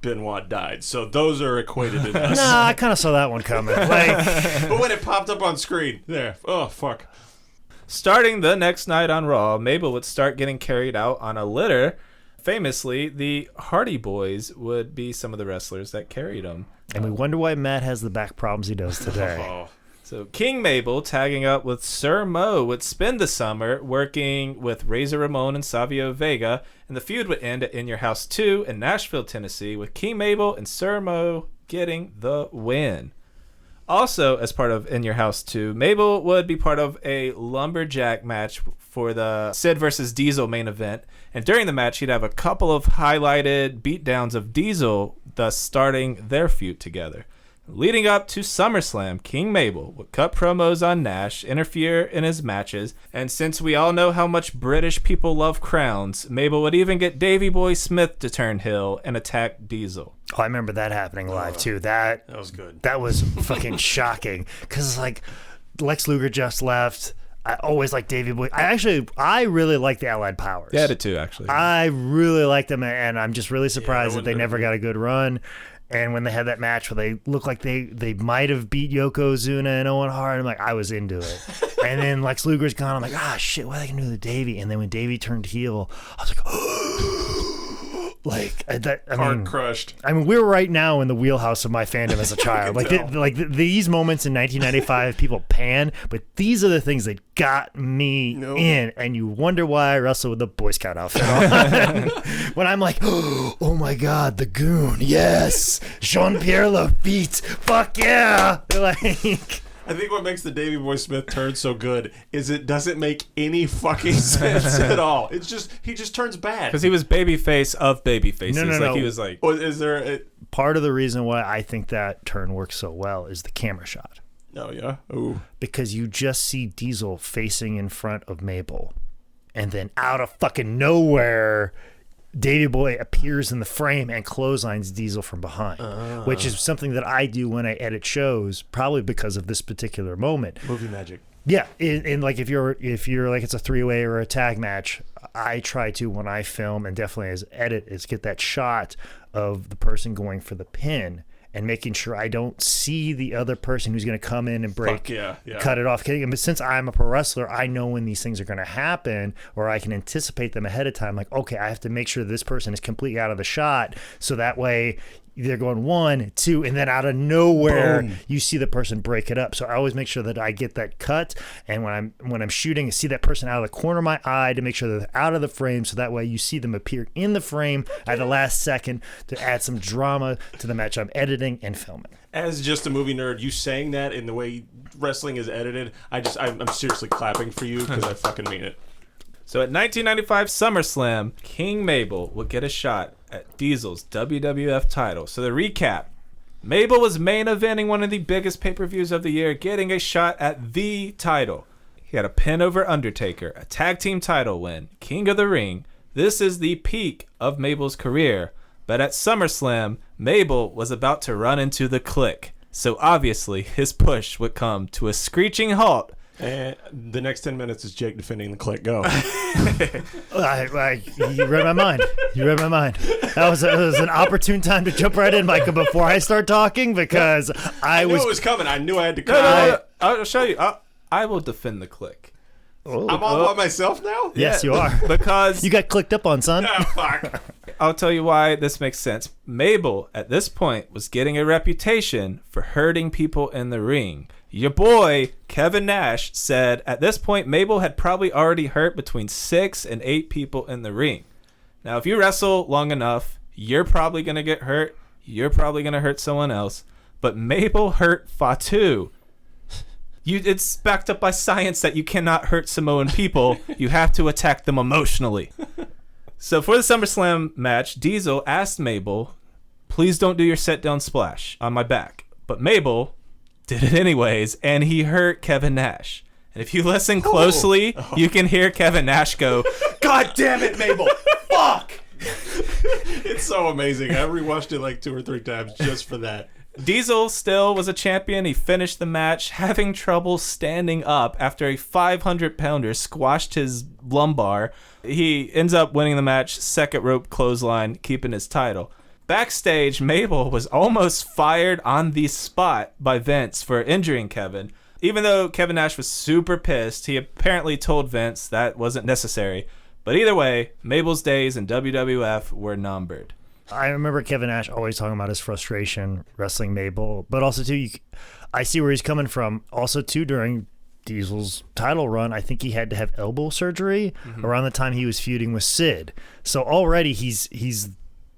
Benoit died. So those are equated in us. Nah, I kind of saw that one coming. But when it popped up on screen, there. Oh, fuck. Starting the next night on Raw, Mabel would start getting carried out on a litter. Famously, the Hardy Boys would be some of the wrestlers that carried them. And we wonder why Matt has the back problems he does today. So King Mabel, tagging up with Sir Mo, would spend the summer working with Razor Ramon and Savio Vega, and the feud would end at In Your House 2 in Nashville, Tennessee, with King Mabel and Sir Mo getting the win. Also, as part of In Your House 2, Mabel would be part of a lumberjack match for the Sid versus Diesel main event. And during the match, he'd have a couple of highlighted beatdowns of Diesel, thus starting their feud together. Leading up to SummerSlam, King Mabel would cut promos on Nash, interfere in his matches, and since we all know how much British people love crowns, Mabel would even get Davey Boy Smith to turn heel and attack Diesel. Oh, I remember that happening live too. That was good. That was fucking shocking because like Lex Luger just left. I always like Davey Boy. I really like the Allied Powers. Yeah, I did too, actually. I really like them, and I'm just really surprised that they never got a good run. And when they had that match where they looked like they might have beat Yokozuna and Owen Hart, I'm like, I was into it. And then Lex Luger's gone. I'm like, shit, what are they gonna do to Davey? And then when Davey turned heel, I was like, Heart crushed. I mean, we're right now in the wheelhouse of my fandom as a child. These moments in 1995, people pan, but these are the things that got me in. And you wonder why I wrestle with the Boy Scout outfit on. When I'm like, oh my God, the Goon, yes, Jean-Pierre Lafitte, fuck yeah, like. I think what makes the Davey Boy Smith turn so good is it doesn't make any fucking sense at all. It's just he just turns bad because he was babyface of babyfaces. No. He was like. Well, is there part of the reason why I think that turn works so well is the camera shot. Oh yeah, ooh. Because you just see Diesel facing in front of Mabel, and then out of fucking nowhere, Davey Boy appears in the frame and clotheslines Diesel from behind, which is something that I do when I edit shows, probably because of this particular moment. Movie magic. Yeah, and like if you're like it's a 3-way or a tag match, I try to, when I film and definitely as edit, is get that shot of the person going for the pin and making sure I don't see the other person who's going to come in and break, cut it off. But since I'm a pro wrestler, I know when these things are going to happen, or I can anticipate them ahead of time. Like, okay, I have to make sure this person is completely out of the shot, so that way they're going 1, 2, and then out of nowhere, boom, you see the person break it up. So I always make sure that I get that cut, and when I'm shooting, I see that person out of the corner of my eye to make sure that they're out of the frame, so that way you see them appear in the frame at the last second to add some drama to the match I'm editing and filming. As just a movie nerd, you saying that in the way wrestling is edited, I'm seriously clapping for you because I fucking mean it. So at 1995 SummerSlam, King Mabel would get a shot at Diesel's WWF title. So the recap, Mabel was main eventing one of the biggest pay-per-views of the year, getting a shot at the title. He had a pin over Undertaker, a tag team title win, King of the Ring. This is the peak of Mabel's career. But at SummerSlam, Mabel was about to run into the Clique. So obviously, his push would come to a screeching halt. And the next 10 minutes is Jake defending the Clique. Go. You read my mind. That was an opportune time to jump right in, Micah, before I start talking, because I knew it was coming. I knew I had to come. No. I'll show you. I will defend the Clique. I'm all by myself now? Yes, you are. Because you got clicked up on, son. Oh, fuck. I'll tell you why this makes sense. Mabel, at this point, was getting a reputation for hurting people in the ring. Your boy, Kevin Nash, said at this point, Mabel had probably already hurt between 6 and 8 people in the ring. Now, if you wrestle long enough, you're probably going to get hurt. You're probably going to hurt someone else. But Mabel hurt Fatu. It's backed up by science that you cannot hurt Samoan people. You have to attack them emotionally. So for the SummerSlam match, Diesel asked Mabel, please don't do your set down splash on my back. But Mabel did it anyways, and he hurt Kevin Nash. And if you listen closely, you can hear Kevin Nash go, God damn it, Mabel! Fuck! It's so amazing. I rewatched it like 2 or 3 times just for that. Diesel still was a champion. He finished the match having trouble standing up after a 500-pounder squashed his lumbar. He ends up winning the match, second rope clothesline, keeping his title. Backstage, Mabel was almost fired on the spot by Vince for injuring Kevin. Even though Kevin Nash was super pissed, he apparently told Vince that wasn't necessary. But either way, Mabel's days in WWF were numbered. I remember Kevin Nash always talking about his frustration wrestling Mabel, but also too, I see where he's coming from. Also too, during Diesel's title run, I think he had to have elbow surgery around the time he was feuding with Sid. So already he's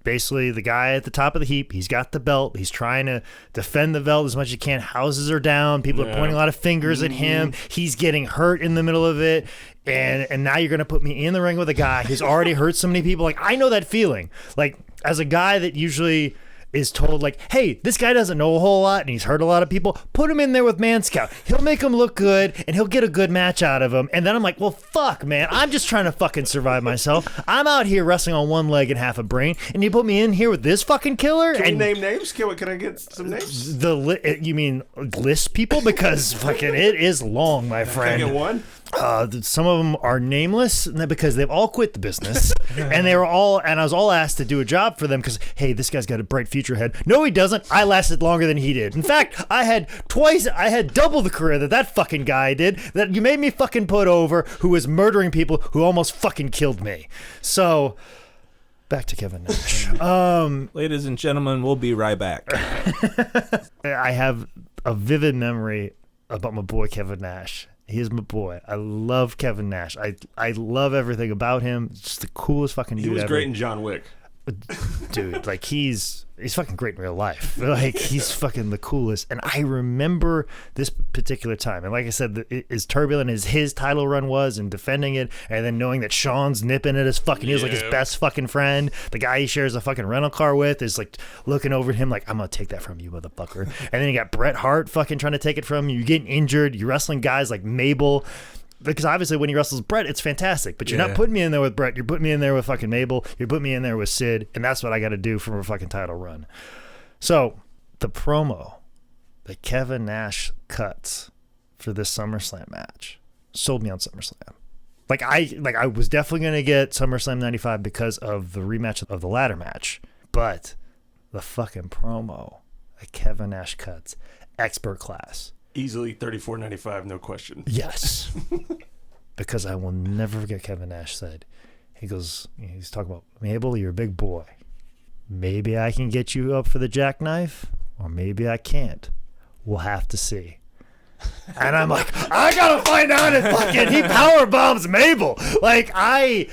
basically the guy at the top of the heap. He's got the belt. He's trying to defend the belt as much as he can. Houses are down. People are pointing a lot of fingers at him. He's getting hurt in the middle of it. And now you're going to put me in the ring with a guy who's already hurt so many people. Like, I know that feeling. Like, as a guy that usually is told, like, hey, this guy doesn't know a whole lot and he's hurt a lot of people, put him in there with Man Scout. He'll make him look good and he'll get a good match out of him. And then I'm like, well, fuck, man. I'm just trying to fucking survive myself. I'm out here wrestling on one leg and half a brain, and you put me in here with this fucking killer? Can you name names? Can I get some names? You mean list people? Because fucking it is long, my friend. Can I get one? Some of them are nameless because they've all quit the business, and I was all asked to do a job for them because, hey, this guy's got a bright future ahead. No, he doesn't. I lasted longer than he did. In fact, I had double the career that fucking guy did. That you made me fucking put over, who was murdering people, who almost fucking killed me. So, back to Kevin Nash. Ladies and gentlemen, we'll be right back. I have a vivid memory about my boy Kevin Nash. He is my boy. I love Kevin Nash. I love everything about him. Just the coolest fucking dude ever. He was great in John Wick. Dude, like he's fucking great in real life. Like he's fucking the coolest. And I remember this particular time. And like I said, as turbulent as his title run was and defending it, and then knowing that Sean's nipping at his fucking heels like his best fucking friend, the guy he shares a fucking rental car with is like looking over at him like, I'm gonna take that from you, motherfucker. And then you got Bret Hart fucking trying to take it from you. You're getting injured. You're wrestling guys like Mabel. Because obviously when he wrestles Bret, it's fantastic. But you're not putting me in there with Bret. You're putting me in there with fucking Mabel. You're putting me in there with Sid. And that's what I got to do for a fucking title run. So the promo that Kevin Nash cuts for this SummerSlam match sold me on SummerSlam. Like I was definitely going to get SummerSlam 95 because of the rematch of the ladder match. But the fucking promo that Kevin Nash cuts, expert class. Easily $34.95, no question. Yes. Because I will never forget Kevin Nash said, he's talking about, Mabel, you're a big boy. Maybe I can get you up for the jackknife, or maybe I can't. We'll have to see. And I'm like, I gotta find out if fucking he power bombs Mabel. Like I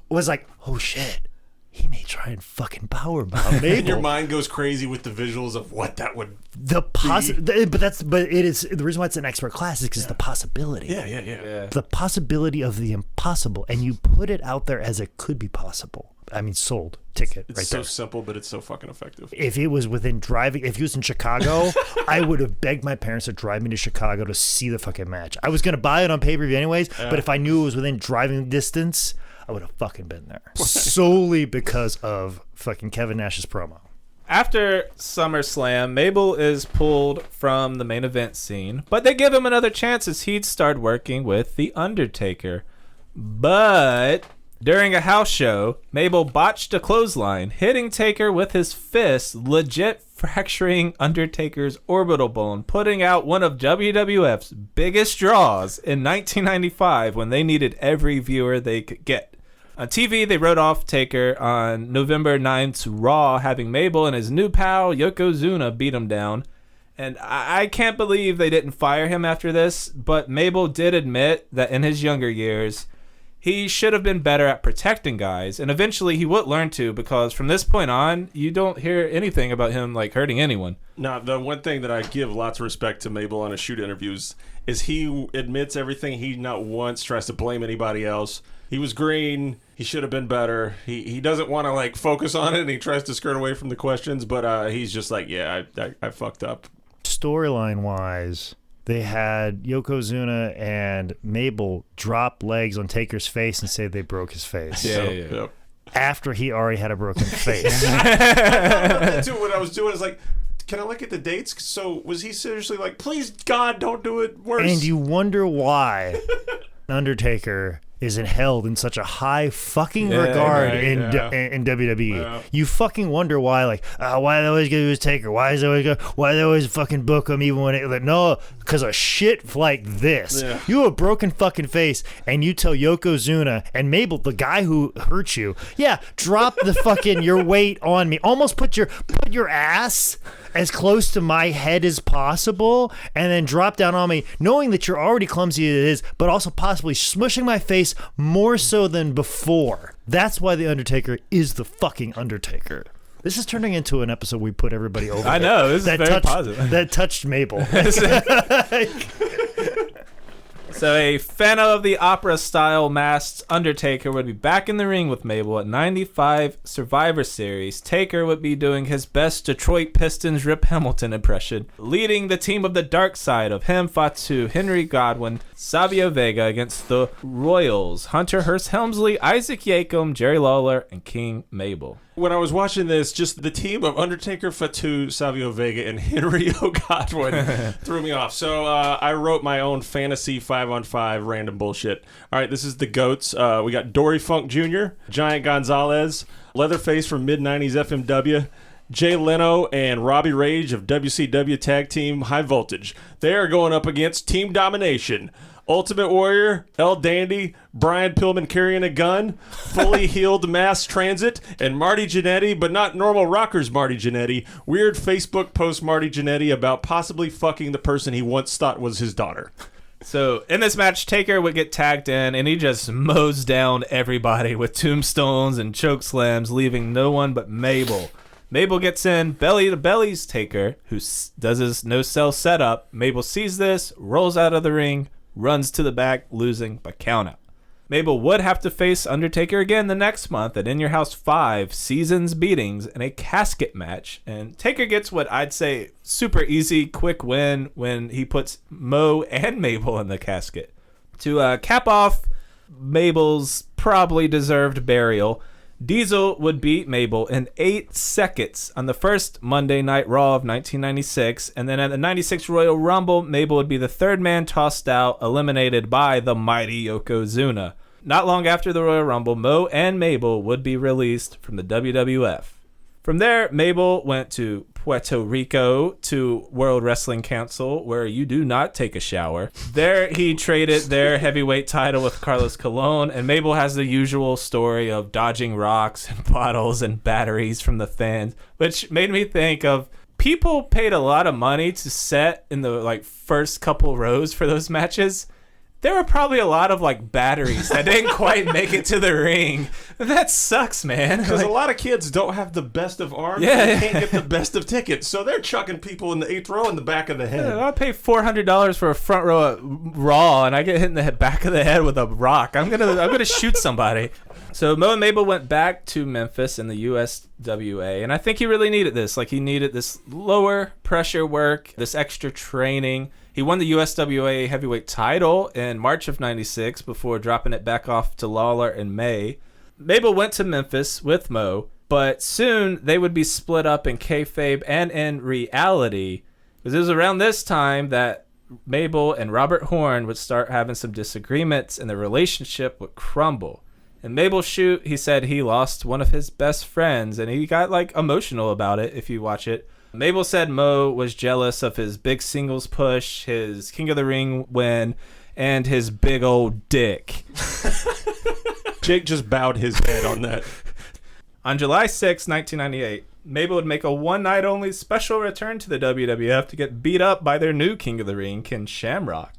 was like, oh shit. He may try and fucking powerbomb Mabel. And your mind goes crazy with the visuals of what that would but it is the reason why it's an expert class is because the possibility. Yeah. The possibility of the impossible, and you put it out there as it could be possible. I mean, sold ticket. It's right so there. simple, but it's so fucking effective. If it was within driving, if he was in Chicago, I would have begged my parents to drive me to Chicago to see the fucking match. I was gonna buy it on pay-per-view anyways, but if I knew it was within driving distance, I would have fucking been there. Solely because of fucking Kevin Nash's promo. After SummerSlam, Mabel is pulled from the main event scene, but they give him another chance as he'd start working with The Undertaker. But during a house show, Mabel botched a clothesline, hitting Taker with his fist, legit fracturing Undertaker's orbital bone, putting out one of WWF's biggest draws in 1995 when they needed every viewer they could get. On TV, they wrote off Taker on November 9th's Raw, having Mabel and his new pal Yokozuna beat him down. And I can't believe they didn't fire him after this, but Mabel did admit that in his younger years, he should have been better at protecting guys, and eventually he would learn to, because from this point on, you don't hear anything about him like hurting anyone. Now, the one thing that I give lots of respect to Mabel on his shoot interviews is he admits everything. He not once tries to blame anybody else. He was green. He should have been better. He doesn't want to like focus on it, and he tries to skirt away from the questions, but he's just like, yeah, I fucked up. Storyline wise, they had Yokozuna and Mabel drop legs on Taker's face and say they broke his face. Yeah. After he already had a broken face. That's what I was doing is like, can I look at the dates? So was he seriously like, please God, don't do it worse? And you wonder why Undertaker is held in such a high fucking regard in WWE. Yeah. You fucking wonder why, like, why they always go to his Taker? Why they always fucking book him even when it, like, no, because of shit like this. Yeah. You have a broken fucking face, and you tell Yokozuna and Mabel, the guy who hurt you, drop the fucking your weight on me. Almost put your ass as close to my head as possible, and then drop down on me, knowing that you're already clumsy as it is, but also possibly smushing my face more so than before. That's why The Undertaker is the fucking Undertaker. This is turning into an episode we put everybody over. I know, this is very positive. That touched Mabel. So a Phantom of the Opera-style masked Undertaker would be back in the ring with Mabel at 95 Survivor Series. Taker would be doing his best Detroit Pistons Rip Hamilton impression, leading the team of the Dark Side of him, Fatu, Henry Godwin, Savio Vega against the Royals, Hunter Hearst Helmsley, Isaac Yakum, Jerry Lawler, and King Mabel. When I was watching this, just the team of Undertaker, Fatu, Savio Vega, and Henry Godwin threw me off. So I wrote my own fantasy 5-on-5 random bullshit. All right, this is the GOATs. We got Dory Funk Jr., Giant Gonzalez, Leatherface from mid-90s FMW, Jay Leno, and Robbie Rage of WCW Tag Team High Voltage. They are going up against Team Domination. Ultimate Warrior, El Dandy, Brian Pillman carrying a gun, fully healed Mass Transit, and Marty Jannetty, but not normal rockers Marty Jannetty, weird Facebook post Marty Jannetty about possibly fucking the person he once thought was his daughter. So in this match, Taker would get tagged in, and he just mows down everybody with tombstones and choke slams, leaving no one but Mabel. Mabel gets in, belly to bellies Taker, who does his no-sell setup. Mabel sees this, rolls out of the ring, runs to the back, losing by countout. Mabel would have to face Undertaker again the next month at In Your House 5 Seasons Beatings in a casket match. And Taker gets what I'd say super easy, quick win when he puts Mo and Mabel in the casket. To cap off Mabel's probably deserved burial, Diesel would beat Mabel in 8 seconds on the first Monday Night Raw of 1996, and then at the 96 Royal Rumble, Mabel would be the third man tossed out, eliminated by the mighty Yokozuna. Not long after the Royal Rumble, Mo and Mabel would be released from the WWF. From there, Mabel went to Puerto Rico to World Wrestling Council, where you do not take a shower. There, he traded their heavyweight title with Carlos Colon, and Mabel has the usual story of dodging rocks and bottles and batteries from the fans, which made me think of people paid a lot of money to sit in the first couple rows for those matches. There were probably a lot of batteries that didn't quite make it to the ring. That sucks, man. Because a lot of kids don't have the best of arms. Yeah. They can't get the best of tickets. So they're chucking people in the 8th row in the back of the head. I pay $400 for a front row at Raw, and I get hit in the back of the head with a rock. I'm gonna shoot somebody. So Mo and Mabel went back to Memphis in the USWA, and I think he really needed this. He needed this lower pressure work, this extra training. He won the USWA heavyweight title in March of 96 before dropping it back off to Lawler in May. Mabel went to Memphis with Mo, but soon they would be split up in kayfabe and in reality, because it was around this time that Mabel and Robert Horn would start having some disagreements and the relationship would crumble. In Mabel's shoot, he said he lost one of his best friends, and he got emotional about it if you watch it. Mabel said Mo was jealous of his big singles push, his King of the Ring win, and his big old dick. Jake just bowed his head on that. On July 6, 1998, Mabel would make a one-night-only special return to the WWF to get beat up by their new King of the Ring, Ken Shamrock.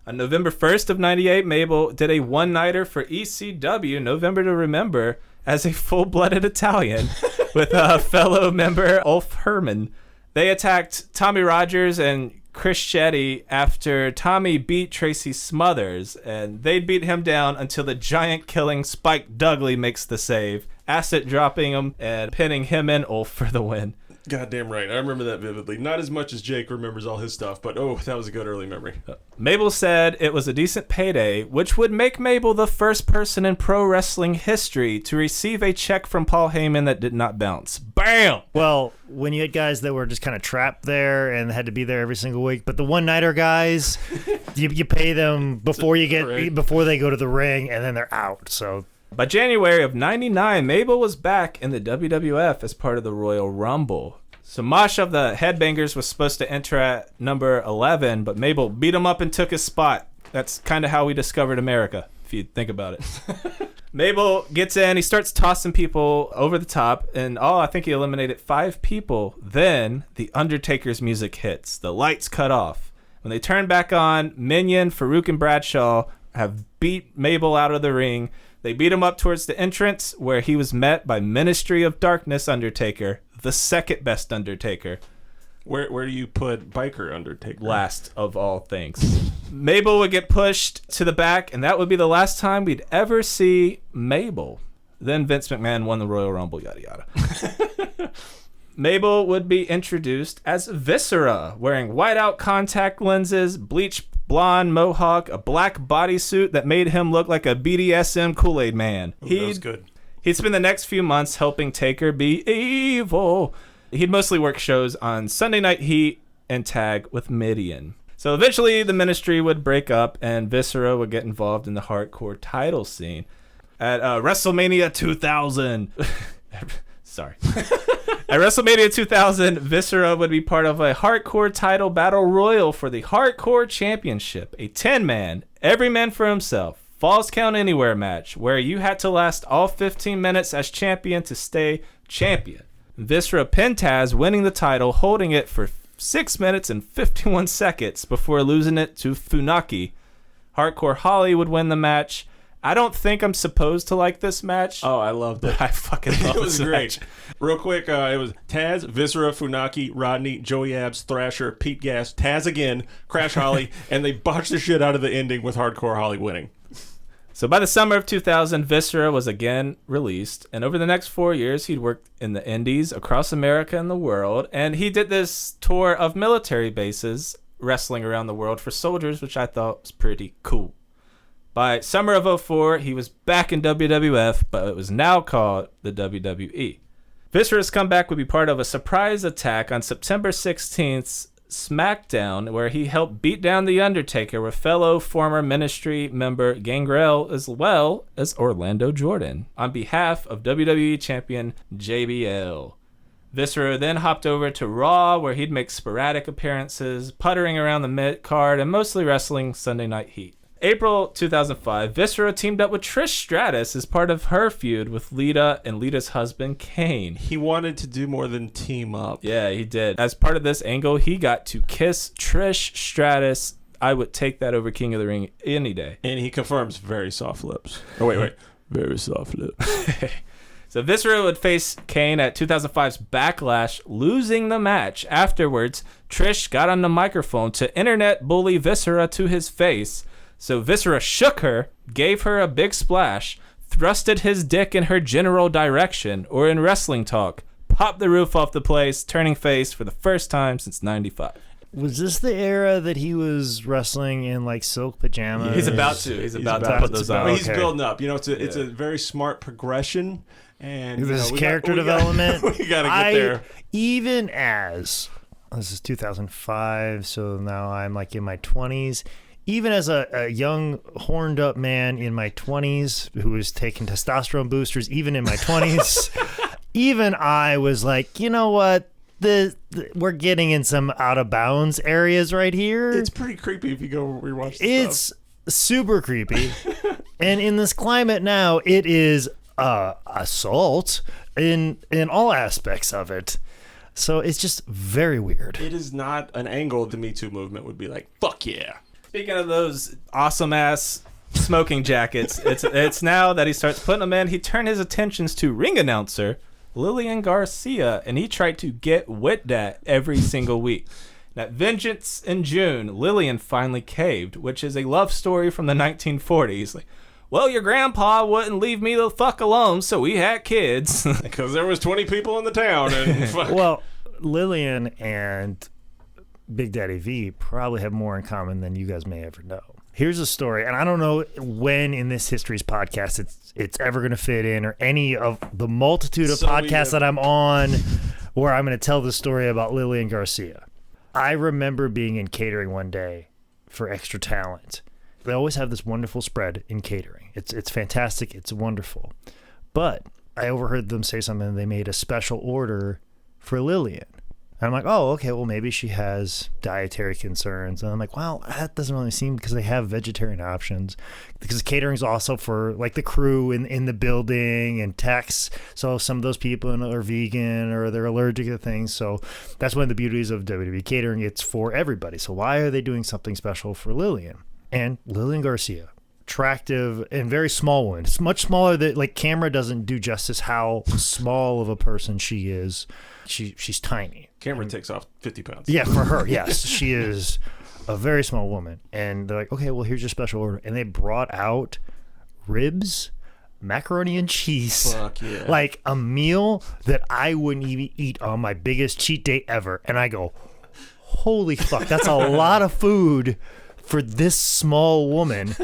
On November 1st of 98, Mabel did a one-nighter for ECW, November to Remember, as a full-blooded Italian with a fellow member, Ulf Herman. They attacked Tommy Rogers and Chris Shetty after Tommy beat Tracy Smothers, and they'd beat him down until the giant-killing Spike Dudley makes the save, asset dropping him and pinning him and Ulf for the win. Goddamn right. I remember that vividly. Not as much as Jake remembers all his stuff, but that was a good early memory. Mabel said it was a decent payday, which would make Mabel the first person in pro wrestling history to receive a check from Paul Heyman that did not bounce. Bam! Well, when you had guys that were just kind of trapped there and had to be there every single week, but the one-nighter guys, you pay them before they go to the ring, and then they're out. So by January of 99, Mabel was back in the WWF as part of the Royal Rumble. So Mosh of the Headbangers was supposed to enter at number 11, but Mabel beat him up and took his spot. That's kind of how we discovered America, if you think about it. Mabel gets in, he starts tossing people over the top, and I think he eliminated 5 people. Then the Undertaker's music hits. The lights cut off. When they turn back on, Minion, Farouk, and Bradshaw have beat Mabel out of the ring. They beat him up towards the entrance, where he was met by Ministry of Darkness Undertaker, the second best Undertaker. Where do you put Biker Undertaker? Last of all things. Mabel would get pushed to the back, and that would be the last time we'd ever see Mabel. Then Vince McMahon won the Royal Rumble, yada yada. Mabel would be introduced as Viscera, wearing whiteout contact lenses, bleached blonde mohawk, a black bodysuit that made him look like a BDSM Kool-Aid man. That was good. He'd spend the next few months helping Taker be evil. He'd mostly work shows on Sunday Night Heat and tag with Midian. So eventually the ministry would break up and Viscera would get involved in the hardcore title scene. At Wrestlemania 2000... Sorry. At WrestleMania 2000, Viscera would be part of a hardcore title battle royal for the Hardcore Championship, a 10-man, every man for himself, Falls Count Anywhere match, where you had to last all 15 minutes as champion to stay champion. Viscera pinned Taz, winning the title, holding it for 6 minutes and 51 seconds before losing it to Funaki. Hardcore Holly would win the match. I don't think I'm supposed to like this match. Oh, I loved it. But I fucking love it. Was this great. match. Real quick, it was Taz, Viscera, Funaki, Rodney, Joey Abs, Thrasher, Pete Gas, Taz again, Crash Holly, and they botched the shit out of the ending with Hardcore Holly winning. So by the summer of 2000, Viscera was again released, and over the next 4 years, he'd worked in the Indies, across America and the world, and he did this tour of military bases, wrestling around the world for soldiers, which I thought was pretty cool. By summer of 2004, he was back in WWF, but it was now called the WWE. Viscera's comeback would be part of a surprise attack on September 16th's SmackDown, where he helped beat down The Undertaker with fellow former Ministry member Gangrel as well as Orlando Jordan on behalf of WWE Champion JBL. Viscera then hopped over to Raw, where he'd make sporadic appearances, puttering around the mid-card and mostly wrestling Sunday Night Heat. April 2005, Viscera teamed up with Trish Stratus as part of her feud with Lita and Lita's husband, Kane. He wanted to do more than team up. Yeah, he did. As part of this angle, he got to kiss Trish Stratus. I would take that over King of the Ring any day. And he confirms very soft lips. Oh, wait. Very soft lips. So Viscera would face Kane at 2005's Backlash, losing the match. Afterwards, Trish got on the microphone to internet bully Viscera to his face. So Viscera shook her, gave her a big splash, thrusted his dick in her general direction, or in wrestling talk, popped the roof off the place, turning face for the first time since 95. Was this the era that he was wrestling in like silk pajamas? He's about to. He's about to put those on. But he's building up. You know, it's a very smart progression. And this character development. We got to get there. Even as, this is 2005, so now I'm like in my 20s. Even as a young, horned up man in my 20s who was taking testosterone boosters, even in my 20s, even I was like, you know what? We're getting in some out of bounds areas right here. It's pretty creepy if you go rewatch the It's super creepy. And in this climate now, it is assault in all aspects of it. So it's just very weird. It is not an angle the Me Too movement would be like, fuck yeah. Speaking of those awesome ass smoking jackets, it's now that he starts putting them in. He turned his attentions to ring announcer Lilian Garcia, and he tried to get with that every single week. At Vengeance in June, Lilian finally caved, which is a love story from the 1940s. Like, well, your grandpa wouldn't leave me the fuck alone, so we had kids. Because there was 20 people in the town. And fuck. Well, Lilian and Big Daddy V probably have more in common than you guys may ever know. Here's a story, and I don't know when in this History's podcast it's ever going to fit in, or any of the multitude of podcasts that I'm on where I'm going to tell the story about Lilian Garcia. I remember being in catering one day for Extra Talent. They always have this wonderful spread in catering. It's fantastic. It's wonderful. But I overheard them say something, and they made a special order for Lilian. And I'm like, oh, okay, well, maybe she has dietary concerns. And I'm like, well, that doesn't really seem, because they have vegetarian options. Because catering's also for, like, the crew in the building and techs. So some of those people are vegan or they're allergic to things. So that's one of the beauties of WWE catering. It's for everybody. So why are they doing something special for Lilian? And Lilian Garcia, attractive and very small woman. It's much smaller than, like, camera doesn't do justice how small of a person she is. She's tiny. Camera takes off 50 pounds. Yeah, for her, yes. She is a very small woman. And they're like, okay, well, here's your special order. And they brought out ribs, macaroni and cheese. Fuck yeah. Like a meal that I wouldn't even eat on my biggest cheat day ever. And I go, holy fuck, that's a lot of food for this small woman.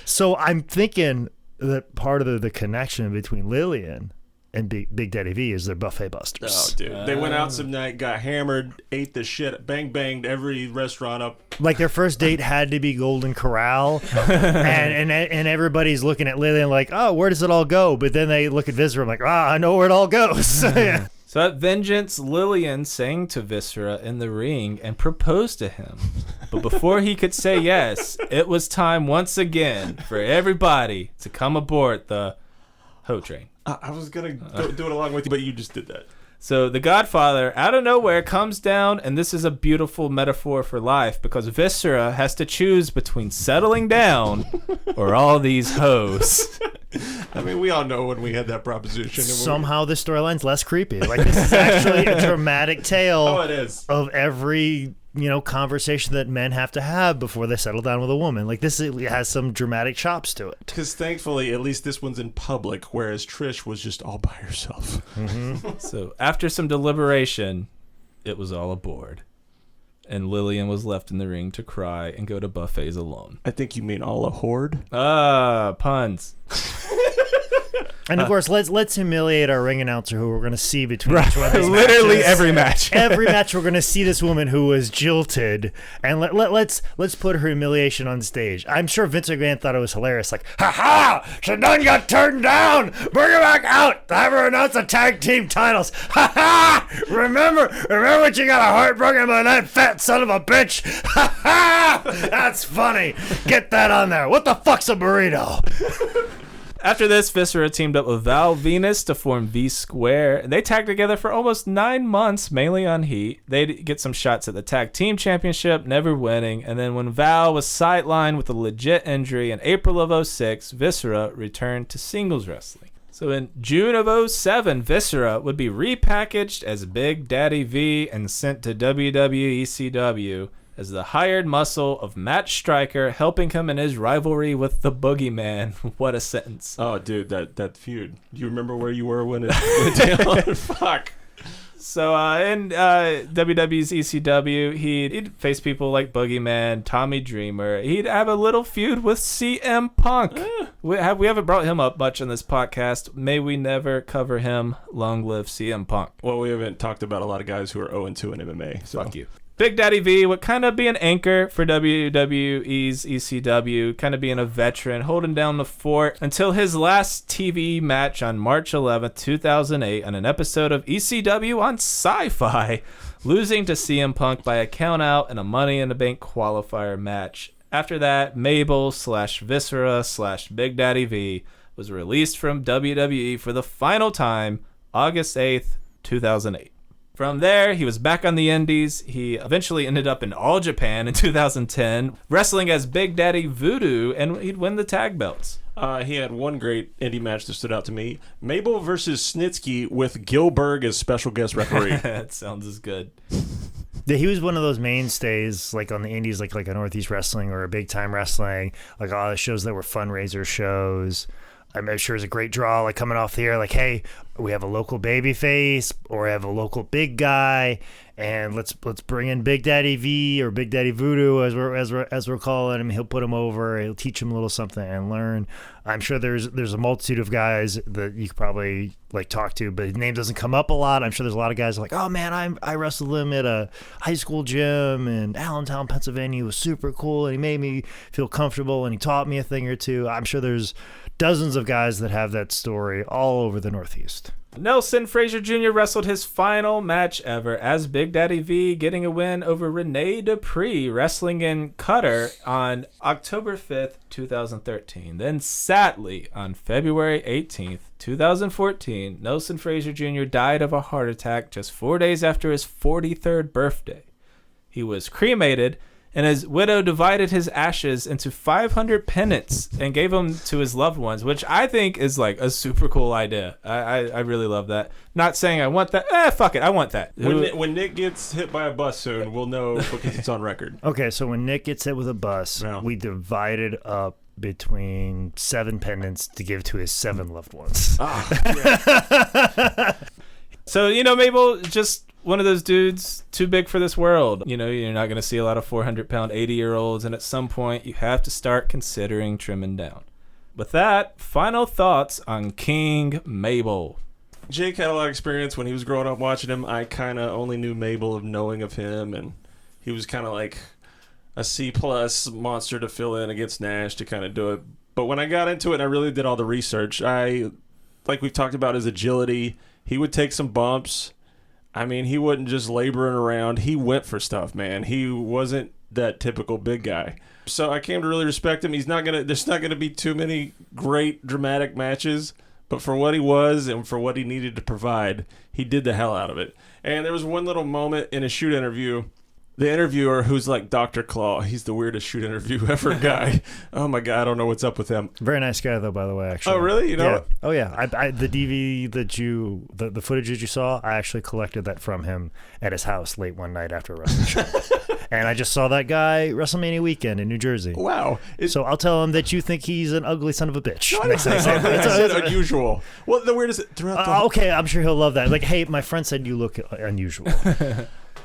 So I'm thinking, that part of the connection between Lilian and Big Daddy V is they're buffet busters. Oh, dude. They went out some night, got hammered, ate the shit, banged every restaurant up. Like their first date had to be Golden Corral, and everybody's looking at Lilian like, oh, where does it all go? But then they look at Viscera like, I know where it all goes. Yeah. So at Vengeance, Lilian sang to Viscera in the ring and proposed to him. But before he could say yes, it was time once again for everybody to come aboard the Ho Train. I was going to do it along with you, but you just did that. So the Godfather, out of nowhere, comes down, and this is a beautiful metaphor for life because Viscera has to choose between settling down or all these hoes. I mean, we all know when we had that proposition. Somehow the storyline's less creepy. Like, this is actually a dramatic tale Oh, it is. of every, conversation that men have to have before they settle down with a woman. Like, this has some dramatic chops to it. Because thankfully, at least this one's in public, whereas Trish was just all by herself. Mm-hmm. So after some deliberation, it was all aboard. And Lilian was left in the ring to cry and go to buffets alone. I think you mean all a horde? Puns. And of course, let's humiliate our ring announcer, who we're going to see between each one of these Literally matches. every match. Every match, we're going to see this woman who was jilted, and let's put her humiliation on stage. I'm sure Vince McMahon thought it was hilarious. Like, ha ha! She done got turned down. Bring her back out. Have her announce the tag team titles. Ha ha! Remember when you got a heartbroken by that fat son of a bitch? Ha ha! That's funny. Get that on there. What the fuck's a burrito? After this, Viscera teamed up with Val Venus to form V-Square. They tagged together for almost 9 months, mainly on Heat. They'd get some shots at the Tag Team Championship, never winning. And then when Val was sidelined with a legit injury in April of 2006, Viscera returned to singles wrestling. So in June of 2007, Viscera would be repackaged as Big Daddy V and sent to WWE ECW as the hired muscle of Matt Striker, helping him in his rivalry with the Boogeyman. What a sentence. Oh, dude, that feud. Do you remember where you were when it went down? Fuck. So in WWE's ECW, he'd face people like Boogeyman, Tommy Dreamer. He'd have a little feud with CM Punk. We haven't brought him up much in this podcast. May we never cover him. Long live CM Punk. Well, we haven't talked about a lot of guys who are 0-2 in MMA. So. Fuck you. Big Daddy V would kind of be an anchor for WWE's ECW, kind of being a veteran, holding down the fort until his last TV match on March 11th, 2008 on an episode of ECW on Sci-Fi, losing to CM Punk by a countout in a Money in the Bank qualifier match. After that, Mabel / Viscera / Big Daddy V was released from WWE for the final time, August 8th, 2008. From there, he was back on the indies. He eventually ended up in All Japan in 2010, wrestling as Big Daddy Voodoo, and he'd win the tag belts. He had one great indie match that stood out to me. Mabel versus Snitsky with Gilberg as special guest referee. That sounds as good. Yeah, he was one of those mainstays, like on the indies, like a Northeast Wrestling or a Big Time Wrestling, like all the shows that were fundraiser shows. I'm sure it's a great draw, like coming off the air, like, hey, we have a local baby face or we have a local big guy, and let's bring in Big Daddy V or Big Daddy Voodoo as we're calling him. He'll put him over, he'll teach him a little something and learn. I'm sure there's a multitude of guys that you could probably like talk to, but his name doesn't come up a lot. I'm sure there's a lot of guys like, oh man, I wrestled him at a high school gym in Allentown, Pennsylvania. He was super cool and he made me feel comfortable and he taught me a thing or two. I'm sure there's dozens of guys that have that story all over the Northeast. Nelson Frazier Jr. wrestled his final match ever as Big Daddy V, getting a win over Rene Dupree, wrestling in Qatar on October 5th, 2013. Then, sadly, on February 18th, 2014, Nelson Frazier Jr. died of a heart attack just 4 days after his 43rd birthday. He was cremated, and his widow divided his ashes into 500 pennants and gave them to his loved ones, which I think is like a super cool idea. I really love that. Not saying I want that. Fuck it. I want that. When Nick gets hit by a bus soon, we'll know because it's on record. Okay, so when Nick gets hit with a bus, we divided up between 7 pendants to give to his 7 loved ones. So, Mabel, just one of those dudes too big for this world. You're not going to see a lot of 400-pound 80-year-olds, and at some point you have to start considering trimming down. with that, final thoughts on King Mabel. Jake had a lot of experience when he was growing up watching him. I kind of only knew Mabel of knowing of him, and he was kind of like a C-plus monster to fill in against Nash to kind of do it. But when I got into it and I really did all the research, like we've talked about his agility, he would take some bumps. I mean, he wasn't just laboring around. He went for stuff, man. He wasn't that typical big guy. So I came to really respect him. There's not gonna be too many great dramatic matches, but for what he was and for what he needed to provide, he did the hell out of it. And there was one little moment in a shoot interview. The interviewer, who's like Dr. Claw, he's the weirdest shoot interview ever guy. Oh my God, I don't know what's up with him. Very nice guy though, by the way. Actually. Oh really? You know? Yeah. Oh yeah. The DVD the footage that you saw, I actually collected that from him at his house late one night after a wrestling show. And I just saw that guy Wrestlemania weekend in New Jersey. Wow. So I'll tell him that you think he's an ugly son of a bitch. No, I said unusual. Well, the weirdest throughout the okay, I'm sure he'll love that. Like, hey, my friend said you look unusual.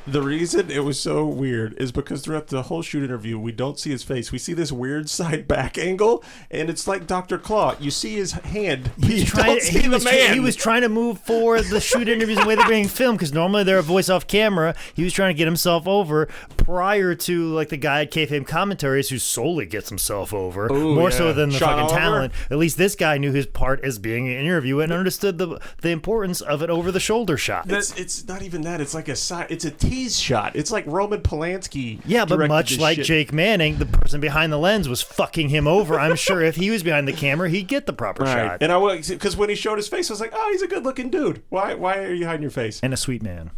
The reason it was so weird is because throughout the whole shoot interview, we don't see his face. We see this weird side back angle, and it's like Dr. Claw. You see his hand, but you don't see the man. He was trying to move forward the shoot interviews the way they're being filmed, because normally they're a voice off camera. He was trying to get himself over prior to like the guy at Kayfabe Commentaries who solely gets himself over, more so than the Sean fucking Oliver? talent. At least this guy knew his part as being an interview and understood the importance of an over-the-shoulder shot. It's not even that. It's like a side. It's a tease shot. It's like Roman Polanski. Yeah, but much like shit. Jake Manning, the person behind the lens was fucking him over. I'm sure if he was behind the camera, he'd get the proper shot. And I was, because when he showed his face, I was like, oh, he's a good-looking dude. Why are you hiding your face? And a sweet man.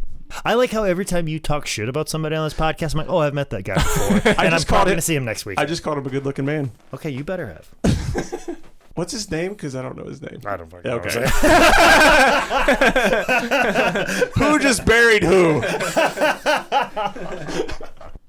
I like how every time you talk shit about somebody on this podcast, I'm like, oh, I've met that guy before. And I'm probably going to see him next week. I just called him a good-looking man. Okay, you better have. What's his name? Because I don't know his name. I don't fucking know. Who just buried who?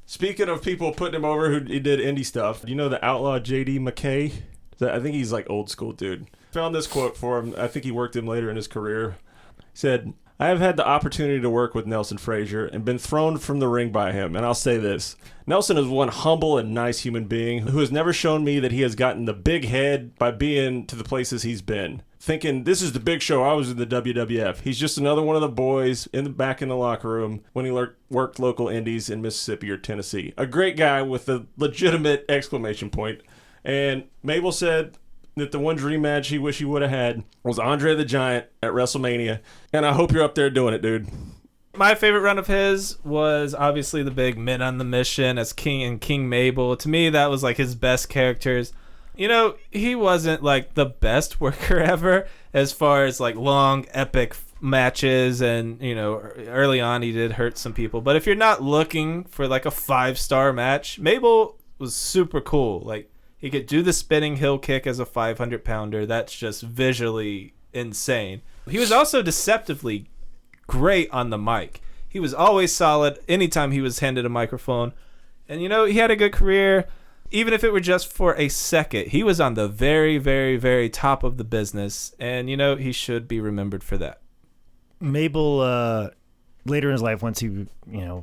Speaking of people putting him over who did indie stuff, you know the outlaw J.D. McKay? I think he's like old school dude. Found this quote for him. I think he worked him later in his career. He said, I have had the opportunity to work with Nelson Frazier and been thrown from the ring by him, and I'll say this. Nelson is one humble and nice human being who has never shown me that he has gotten the big head by being to the places he's been. Thinking, this is the big show, I was in the WWF. He's just another one of the boys back in the locker room when he worked local indies in Mississippi or Tennessee. A great guy with a legitimate exclamation point. And Mabel said that the one dream match he wished he would have had was Andre the Giant at WrestleMania. And I hope you're up there doing it, dude. My favorite run of his was obviously the big Men on the Mission as King and King Mabel. To me, that was like his best characters. You know, he wasn't like the best worker ever as far as like long, epic matches. And, you know, early on he did hurt some people. But if you're not looking for like a 5-star match, Mabel was super cool. Like, he could do the spinning heel kick as a 500-pounder. That's just visually insane. He was also deceptively great on the mic. He was always solid anytime he was handed a microphone. And, you know, he had a good career. Even if it were just for a second, he was on the very, very, very top of the business. And, you know, he should be remembered for that. Mabel, later in his life, once he,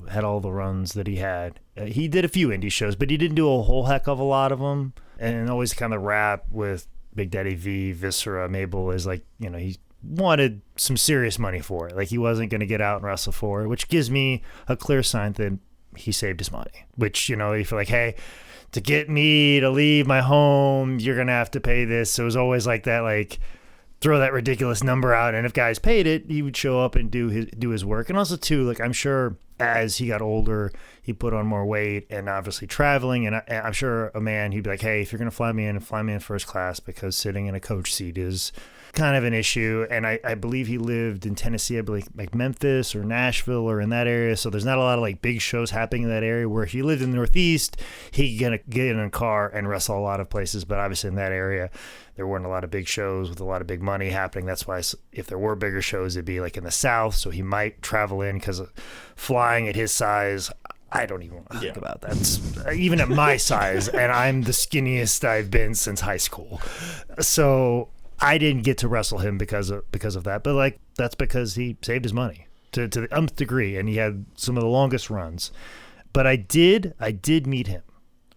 had all the runs that he had, he did a few indie shows, but he didn't do a whole heck of a lot of them. And always kind of rap with Big Daddy V, Viscera. Mabel is like, he wanted some serious money for it. Like, he wasn't going to get out and wrestle for it, which gives me a clear sign that he saved his money. Which, you feel like, hey, to get me to leave my home, you're going to have to pay this. So it was always like that, like, throw that ridiculous number out, and if guys paid it, he would show up and do his work. And also too, like, I'm sure as he got older, he put on more weight, and obviously traveling, and I'm sure a man, he'd be like, hey, if you're gonna fly me in first class, because sitting in a coach seat is kind of an issue. And I believe he lived in Tennessee, I believe like Memphis or Nashville or in that area, so there's not a lot of like big shows happening in that area. Where if he lived in the Northeast, he could get in a car and wrestle a lot of places, but obviously in that area there weren't a lot of big shows with a lot of big money happening. That's why if there were bigger shows, it'd be like in the South, so he might travel in, because flying at his size, I don't even want to think about that. Even at my size, and I'm the skinniest I've been since high school, so I didn't get to wrestle him because of that. But like, that's because he saved his money to the nth degree, and he had some of the longest runs. But I did meet him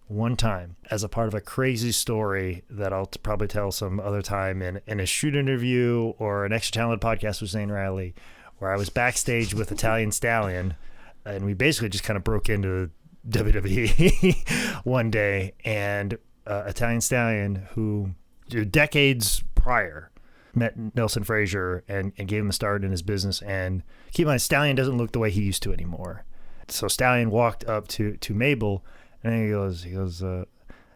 one time as a part of a crazy story that I'll probably tell some other time in a shoot interview or an Extra Talented podcast with Zane Riley, where I was backstage with Italian Stallion, and we basically just kind of broke into WWE one day, and Italian Stallion, who decades prior met Nelson Frazier and gave him a start in his business. And keep in mind, Stallion doesn't look the way he used to anymore. So Stallion walked up to Mabel, and he goes,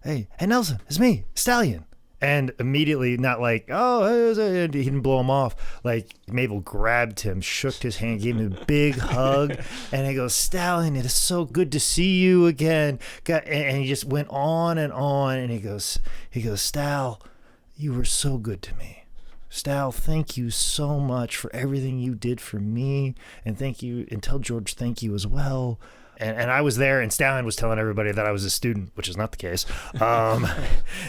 hey Nelson, it's me, Stallion. And immediately, not like, oh, he didn't blow him off. Like, Mabel grabbed him, shook his hand, gave him a big hug, and he goes, Stallion, it is so good to see you again. And he just went on, and he goes, Stal, you were so good to me. Stal, thank you so much for everything you did for me, and thank you, and tell George thank you as well. And I was there, and Stallion was telling everybody that I was a student, which is not the case. And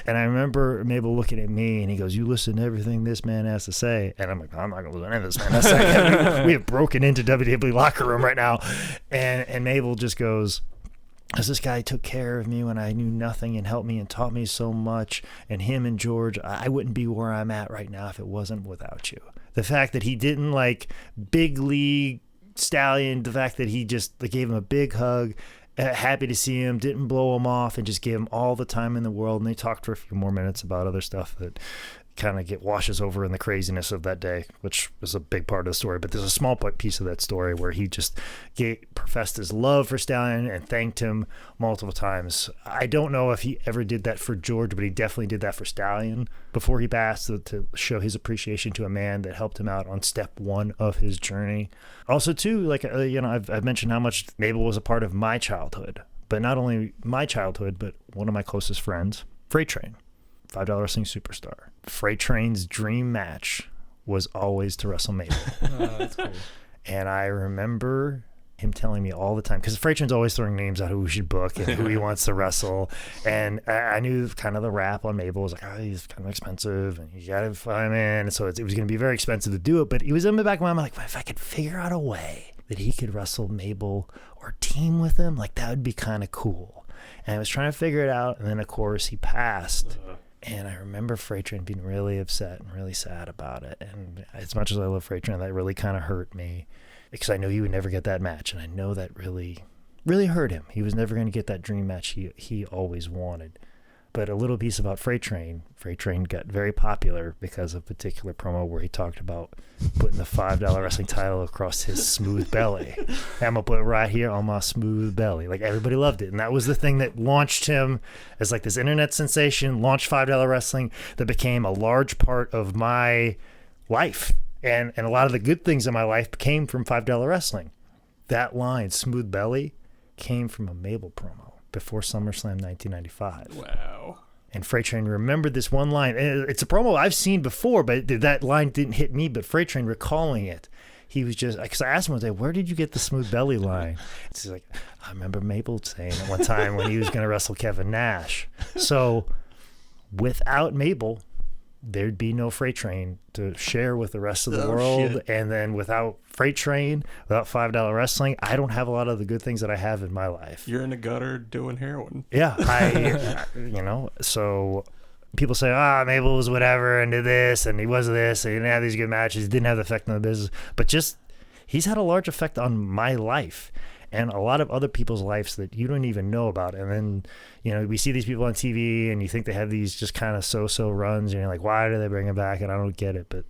I remember Mabel looking at me, and he goes, you listen to everything this man has to say. And I'm like, I'm not going to listen to any of this man has to say. We have broken into WWE locker room right now. And Mabel just goes, as this guy took care of me when I knew nothing and helped me and taught me so much, and him and George, I wouldn't be where I'm at right now if it wasn't without you. The fact that he didn't like big league Stallion, the fact that he just gave him a big hug, happy to see him, didn't blow him off, and just gave him all the time in the world. And they talked for a few more minutes about other stuff that kind of washes over in the craziness of that day, which was a big part of the story. But there's a small piece of that story where he just professed his love for Stallion and thanked him multiple times. I don't know if he ever did that for George, but he definitely did that for Stallion before he passed, to show his appreciation to a man that helped him out on step one of his journey. Also, too, I've mentioned how much Mabel was a part of my childhood, but not only my childhood, but one of my closest friends, Freight Train, $5 Wrestling Superstar. Freight Train's dream match was always to wrestle Mabel. Oh, that's cool. And I remember him telling me all the time, because Freight Train's always throwing names out who we should book and who he wants to wrestle. And I knew kind of the rap on Mabel was like, he's kind of expensive and you got to fly him in. And so it was going to be very expensive to do it. But he was in the back of my mind, like, if I could figure out a way that he could wrestle Mabel or team with him, like, that would be kind of cool. And I was trying to figure it out. And then, of course, he passed. And I remember Freight Train being really upset and really sad about it. And as much as I love Freight Train, that really kind of hurt me, because I knew he would never get that match. And I know that really, really hurt him. He was never going to get that dream match he always wanted. But a little piece about Freight Train got very popular because of a particular promo where he talked about putting the $5 wrestling title across his smooth belly. I'm going to put it right here on my smooth belly. Like, everybody loved it. And that was the thing that launched him as like this internet sensation, launched $5 wrestling, that became a large part of my life. And a lot of the good things in my life came from $5 wrestling. That line, smooth belly, came from a Mabel promo before SummerSlam 1995. Wow. And Freight Train remembered this one line. It's a promo I've seen before, but that line didn't hit me. But Freight Train recalling it, he was just, because I asked him one day, where did you get the smooth belly line? He's like, I remember Mabel saying it one time when he was going to wrestle Kevin Nash. So without Mabel, there'd be no Freight Train to share with the rest of the world. Shit. And then without Freight Train, without $5 wrestling, I don't have a lot of the good things that I have in my life. You're in the gutter doing heroin. Yeah, so people say, Mabel was whatever and did this and he was this and he didn't have these good matches, he didn't have the effect on the business. But just, he's had a large effect on my life and a lot of other people's lives that you don't even know about. And then, we see these people on TV and you think they have these just kind of so-so runs and you're like, why do they bring them back? And I don't get it. But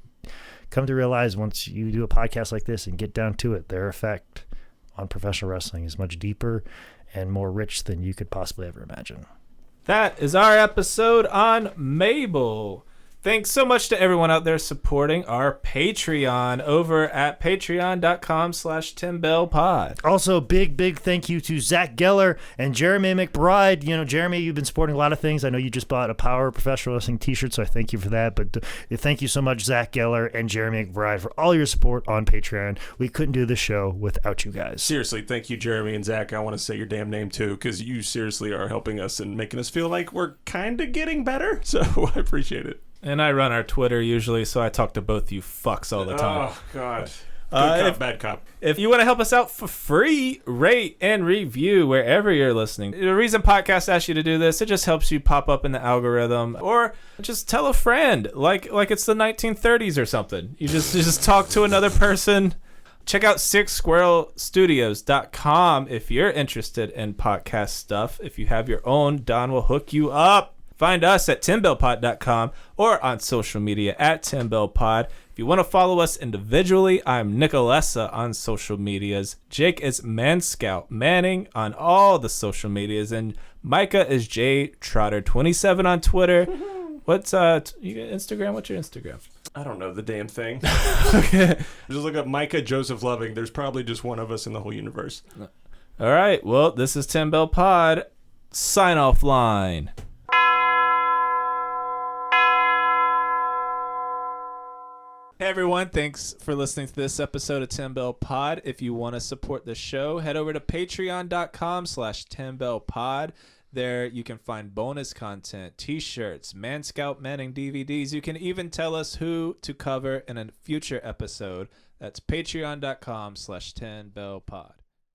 come to realize once you do a podcast like this and get down to it, their effect on professional wrestling is much deeper and more rich than you could possibly ever imagine. That is our episode on Mabel. Thanks so much to everyone out there supporting our Patreon over at patreon.com/TimBellPod. Also, big thank you to Zach Geller and Jeremy McBride. Jeremy, you've been supporting a lot of things. I know you just bought a Power Professional Wrestling t-shirt, so I thank you for that. But thank you so much, Zach Geller and Jeremy McBride, for all your support on Patreon. We couldn't do this show without you guys. Seriously, thank you, Jeremy and Zach. I want to say your damn name, too, because you seriously are helping us and making us feel like we're kind of getting better. So I appreciate it. And I run our Twitter usually, so I talk to both you fucks all the time. Oh, God. Bad cop. If you want to help us out for free, rate and review wherever you're listening. The reason podcasts ask you to do this, it just helps you pop up in the algorithm, or just tell a friend, like it's the 1930s or something. You just talk to another person. Check out SixSquirrelStudios.com if you're interested in podcast stuff. If you have your own, Don will hook you up. Find us at TimBellPod.com or on social media at TimBellPod. If you want to follow us individually, I'm Nicolessa on social medias. Jake is Manscout Manning on all the social medias. And Micah is JTrotter27 on Twitter. What's you got Instagram? What's your Instagram? I don't know the damn thing. Okay. Just look up Micah Joseph Loving. There's probably just one of us in the whole universe. All right. Well, this is Tim Bell Pod. Sign off line. Hey everyone, thanks for listening to this episode of Tim Bell Pod. If you want to support the show, head over to patreon.com/TimBellPod. There you can find bonus content, t-shirts, Man Scout Manning DVDs. You can even tell us who to cover in a future episode. That's patreon.com/10bellpod.